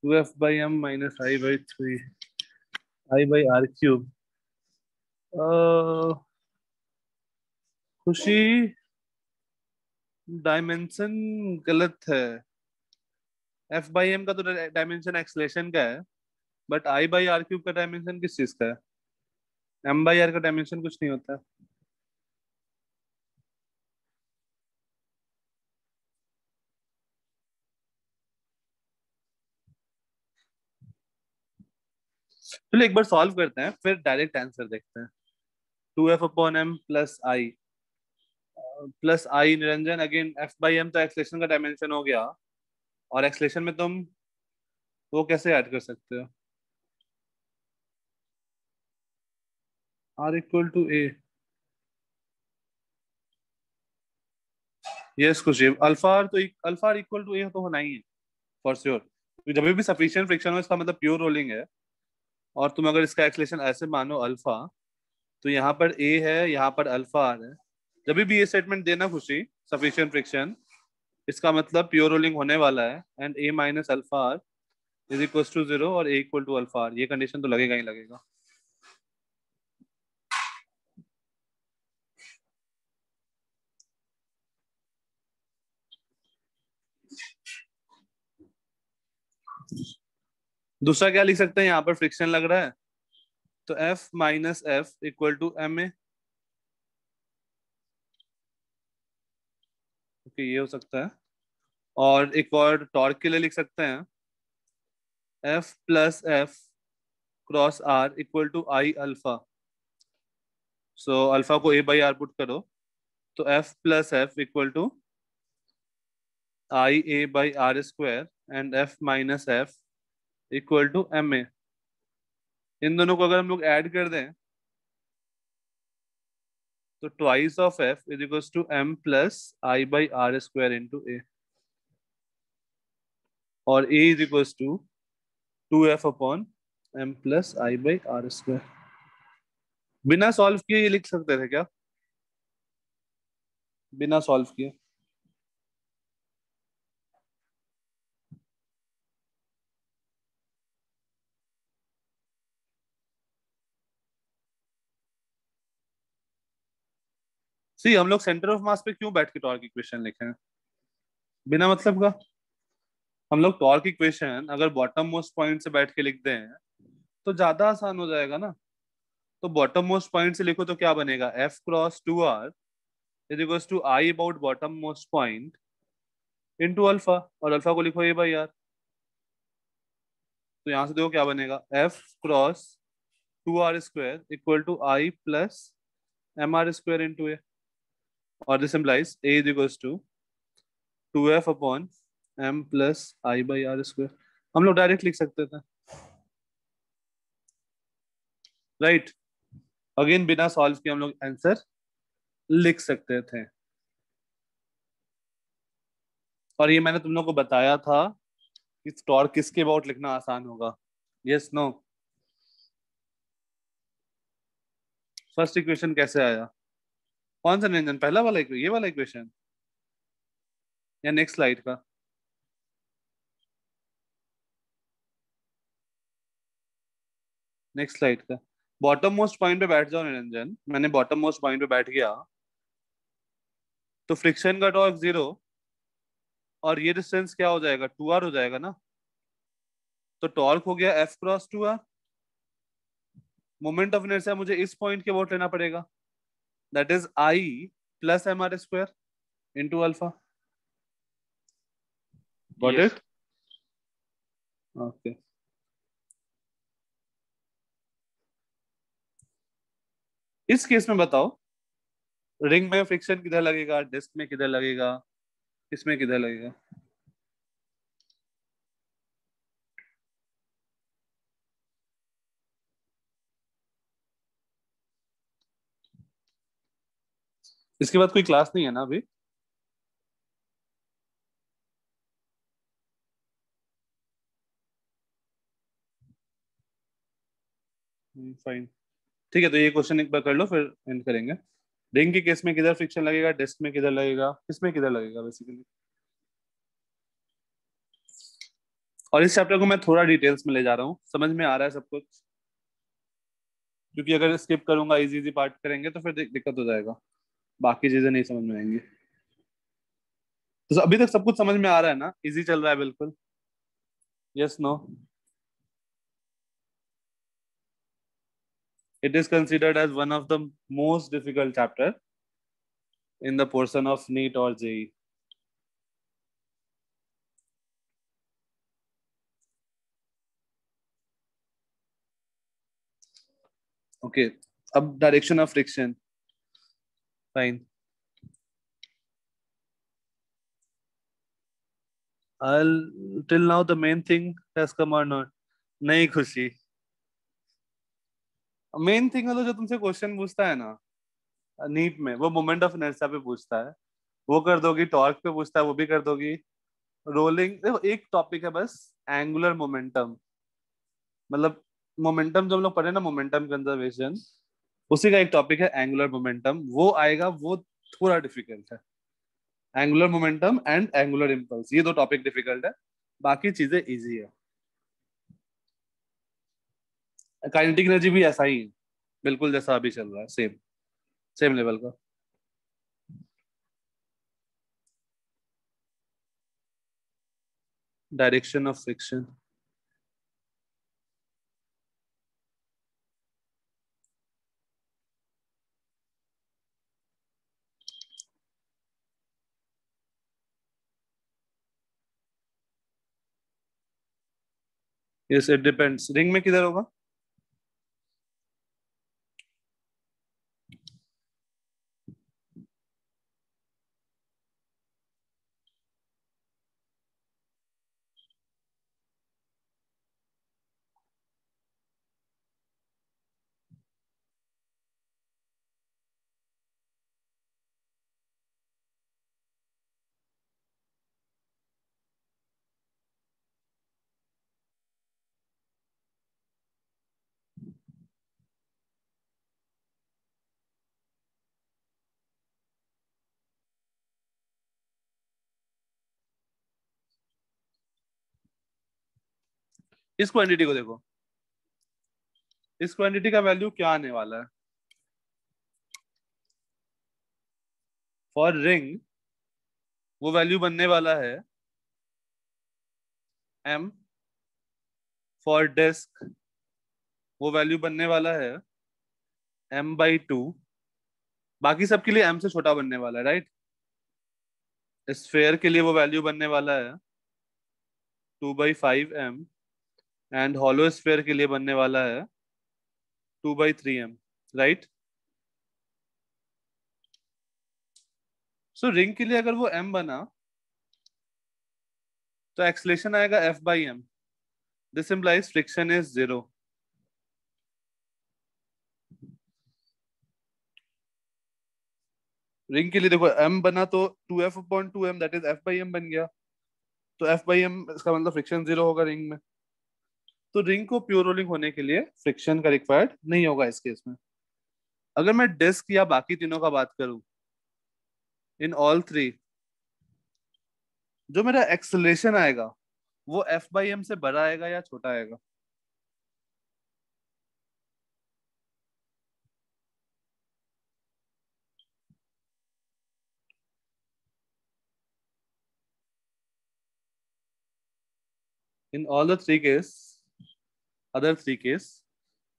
2f/m minus I/3 I/r³ खुशी, डायमेंशन गलत है। f/m का तो डायमेंशन एक्सलेशन का है, बट I/r³ का डायमेंशन किस चीज का है? m/r का डायमेंशन कुछ नहीं होता। चलो एक बार सॉल्व करते हैं, फिर डायरेक्ट आंसर देखते हैं। 2f/m प्लस आई निरंजन, अगेन f/m तो एक्सलेशन का डायमेंशन हो गया, और एक्सलेशन में तुम वो कैसे ऐड कर सकते हो? r=a। यस खुशी, अल्फा आर इक्वल टू ए तो होना ही है फॉर श्योर। जब भी सफिशिएंट फ्रिक्शन हो इसका मतलब प्योर रोलिंग है। और तुम अगर इसका एक्सलेशन ऐसे मानो अल्फा, तो यहाँ पर ए है, यहाँ पर अल्फा आर है। जब भी ये स्टेटमेंट देना खुशी सफिशिएंट फ्रिक्शन, इसका मतलब प्योर रोलिंग होने वाला है, and A minus alpha R is equal to 0 और A equal to alpha R. ये कंडीशन तो लगेगा ही लगेगा। दूसरा क्या लिख सकते हैं? यहाँ पर फ्रिक्शन लग रहा है, तो F minus F equal to M A. Okay, ये हो सकता है। और एक और टॉर्क के लिए लिख सकते हैं, F plus F cross R equal to I alpha. So alpha को a/r पुट करो, तो F plus F equal to IA/r² and F minus F equal to M A. इन दोनों को अगर हम लोग ऐड कर दें, तो twice of F is equal to m plus I/r² into A, और a is equal to 2f/m plus I/r²। बिना सॉल्व किए ये लिख सकते थे क्या? बिना सॉल्व किए? सी हम लोग सेंटर ऑफ मास पे क्यों बैठ के टॉर्क इक्वेशन लिखे हैं बिना मतलब का? हम लोग टॉर्क इक्वेशन अगर बॉटम मोस्ट पॉइंट से बैठ के लिखते हैं तो ज्यादा आसान हो जाएगा ना। तो बॉटम मोस्ट पॉइंट से लिखो तो क्या बनेगा? F×2r is equal to I about bottom most point into alpha, और अल्फा को लिखो a/r। तो यहां से देखो क्या बनेगा, F×2r² equal to I plus mr² into A, और this implies a is equal to 2f/m plus I/r²। हम लोग डायरेक्ट लिख सकते थे, राइट? अगेन बिना सॉल्व किए हम लोग आंसर लिख सकते थे। और ये मैंने तुम लोग को बताया था कि टॉर्क किसके अबाउट लिखना आसान होगा। Yes no? फर्स्ट इक्वेशन कैसे आया? कौन सा निरंजन, पहला वाला ये वाला इक्वेशन या नेक्स्ट स्लाइड का? नेक्स्ट स्लाइड का। बॉटम मोस्ट पॉइंट पे बैठ जाओ निरंजन। मैंने बॉटम मोस्ट पॉइंट पे बैठ गया तो फ्रिक्शन का टॉर्क 0 और ये डिस्टेंस क्या हो जाएगा, 2r हो जाएगा ना। तो टॉर्क हो गया F cross 2r। Moment of inertia मुझे इस पॉइंट के अबाउट लेना पड़ेगा, that is I plus mr square into alpha. Got Yes. It? Okay. इस केस में बताओ, रिंग में फ्रिक्शन किधर लगेगा, डिस्क में किधर लगेगा, इसमें किधर लगेगा? इसके बाद कोई क्लास नहीं है ना अभी? फाइन, ठीक है। तो ये क्वेश्चन एक बार कर लो फिर एंड करेंगे। रिंग के केस में किधर फ्रिक्शन लगेगा, डिस्क में किधर लगेगा, किसमें किधर लगेगा बेसिकली। और इस चैप्टर को मैं थोड़ा डिटेल्स में ले जा रहा हूँ, समझ में आ रहा है सब कुछ? क्योंकि अगर स्किप करूंगा, इजी इजी पार्ट करेंगे तो फिर दिक्कत हो जाएगा, बाकी चीजें नहीं समझ में आएंगी। तो अभी तक सब कुछ समझ में आ रहा है ना? इजी चल रहा है बिल्कुल? Yes no? It is considered as one of the most difficult chapter in the portion of NEET or JEE. Okay, अब direction of friction. Fine. Till now the main thing has come or not? नहीं खुशी। मेन थिंग है तो जो तुमसे क्वेश्चन पूछता है ना नीट में, वो मोमेंट ऑफ इनर्शिया पे पूछता है, वो कर दोगी। टॉर्क पे पूछता है, वो भी कर दोगी। रोलिंग, देखो एक टॉपिक है बस, एंगुलर मोमेंटम। मतलब मोमेंटम जो हम लोग पढ़े ना, मोमेंटम कंजर्वेशन, उसी का एक टॉपिक है एंगुलर मोमेंटम, वो आएगा। वो थोड़ा डिफिकल्ट है। Angular momentum and angular impulse, ये दो टॉपिक डिफिकल्ट है, बाकी चीजें इजी है। काइनेटिक एनर्जी भी ऐसा ही है, बिल्कुल जैसा अभी चल रहा है, सेम सेम लेवल का। Direction of friction, yes it depends. Ring में किधर होगा? इस क्वांटिटी को देखो, इस क्वांटिटी का वैल्यू क्या आने वाला है फॉर रिंग? वो वैल्यू बनने वाला है m। फॉर डिस्क वो वैल्यू बनने वाला है m/2। बाकी सब के लिए m से छोटा बनने वाला है, राइट? स्फेयर के लिए वो वैल्यू बनने वाला है 2/5m एंड हॉलो स्फेयर के लिए बनने वाला है 2/3m, राइट? सो रिंग के लिए अगर वो m बना तो एक्सलेशन आएगा F/m। This implies friction is 0। Ring के लिए देखो m बना तो 2F/2m दैट इज F/m बन गया। तो एफ बाई एम इसका मतलब फ्रिक्शन जीरो होगा रिंग में। तो रिंग को प्योर रोलिंग होने के लिए फ्रिक्शन का रिक्वायर्ड नहीं होगा इस केस में। अगर मैं डिस्क या बाकी तीनों का बात करूं, इन ऑल थ्री जो मेरा एक्सेलरेशन आएगा वो एफ बाई एम से बड़ा आएगा या छोटा आएगा? In all the three case, other three case,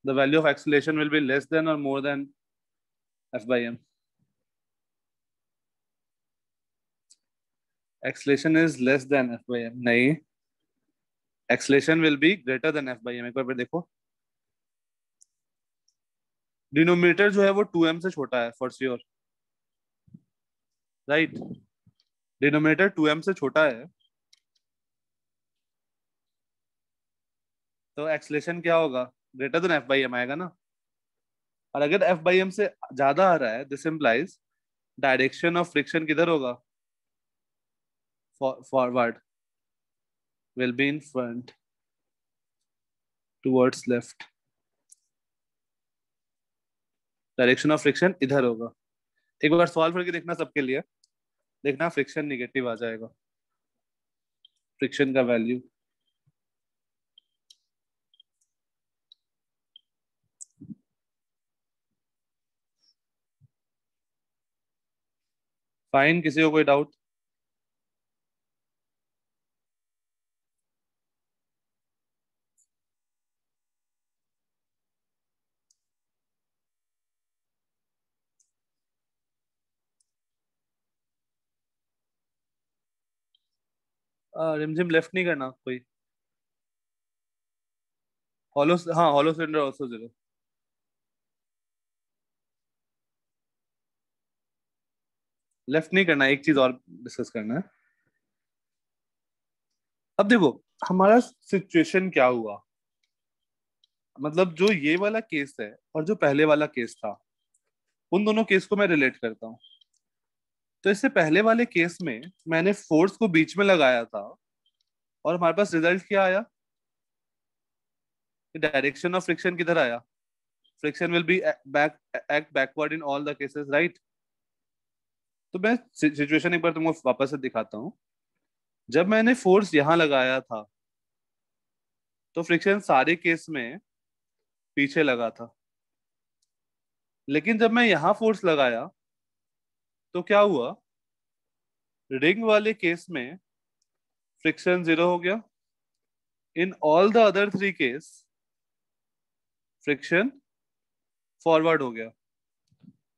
the value of acceleration will be less than or more than F by m. Acceleration is less than F by m. नहीं, acceleration will be greater than F by m. एक बार फिर देखो, डिनोमिनेटर जो है वो 2m से छोटा है for sure, right? Denominator 2m से छोटा है, तो एक्सलेशन क्या होगा? Greater than F by M आएगा ना। और अगर एफ बाई एम से ज्यादा आ रहा है, this implies direction of friction किधर होगा? Forward, will be in front towards left. Direction of friction इधर होगा। एक बार सॉल्व करके देखना सबके लिए, देखना फ्रिक्शन निगेटिव आ जाएगा, फ्रिक्शन का वैल्यू। फाइन, किसी को कोई डाउट? रिमझिम लेफ्ट नहीं करना कोई। हॉलो, हाँ hollow cylinder also zero. Left नहीं करना, एक चीज और डिस्कस करना है। अब देखो हमारा सिचुएशन क्या हुआ, मतलब जो ये वाला केस है और जो पहले वाला केस था, उन दोनों केस को मैं रिलेट करता हूँ। तो इससे पहले वाले केस में मैंने फोर्स को बीच में लगाया था और हमारे पास रिजल्ट क्या आया? डायरेक्शन ऑफ फ्रिक्शन किधर आया? Friction will be back, act backward in all the cases, right? तो मैं सिचुएशन एक बार तुमको वापस से दिखाता हूँ। जब मैंने फोर्स यहां लगाया था तो फ्रिक्शन सारे केस में पीछे लगा था, लेकिन जब मैं यहां फोर्स लगाया तो क्या हुआ? रिंग वाले केस में फ्रिक्शन जीरो हो गया। इन all the other three case friction forward हो गया।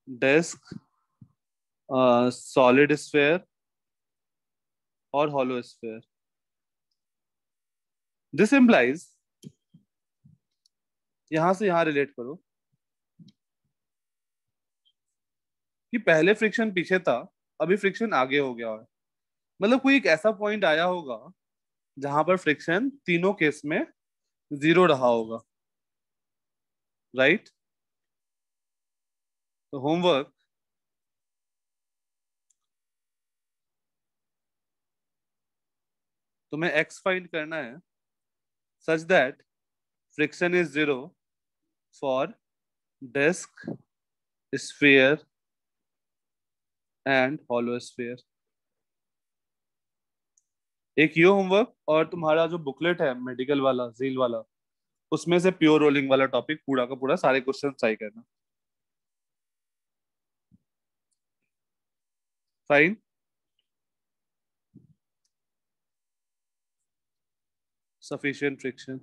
डिस्क, सॉलिड स्फेयर और हॉलो स्फेयर। दिस इम्प्लाइज, यहां से यहां रिलेट करो कि पहले फ्रिक्शन पीछे था, अभी फ्रिक्शन आगे हो गया है। मतलब कोई एक ऐसा पॉइंट आया होगा जहां पर फ्रिक्शन तीनों केस में जीरो रहा होगा, राइट? तो होमवर्क, तुम्हें एक्स फाइंड करना है such that friction is zero for disk, sphere and hollow sphere. एक ये होमवर्क, और तुम्हारा जो बुकलेट है मेडिकल वाला, जील वाला, उसमें से प्योर रोलिंग वाला टॉपिक पूरा का पूरा सारे क्वेश्चन ट्राई करना। Fine. Sufficient friction.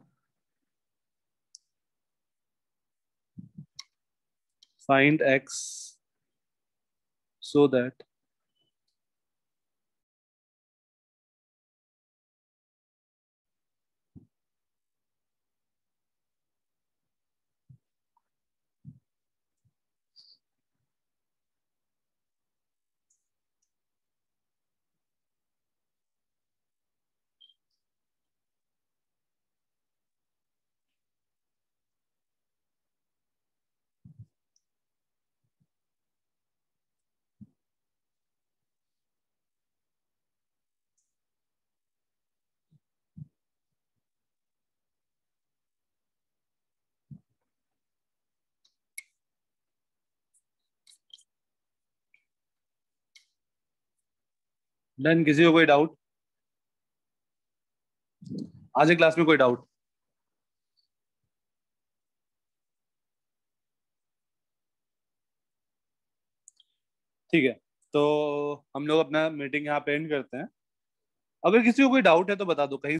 Find x so that done. किसी को कोई डाउट? आज की क्लास में कोई डाउट? ठीक है, तो हम लोग अपना मीटिंग यहाँ पे एंड करते हैं। अगर किसी को कोई डाउट है तो बता दो, कहीं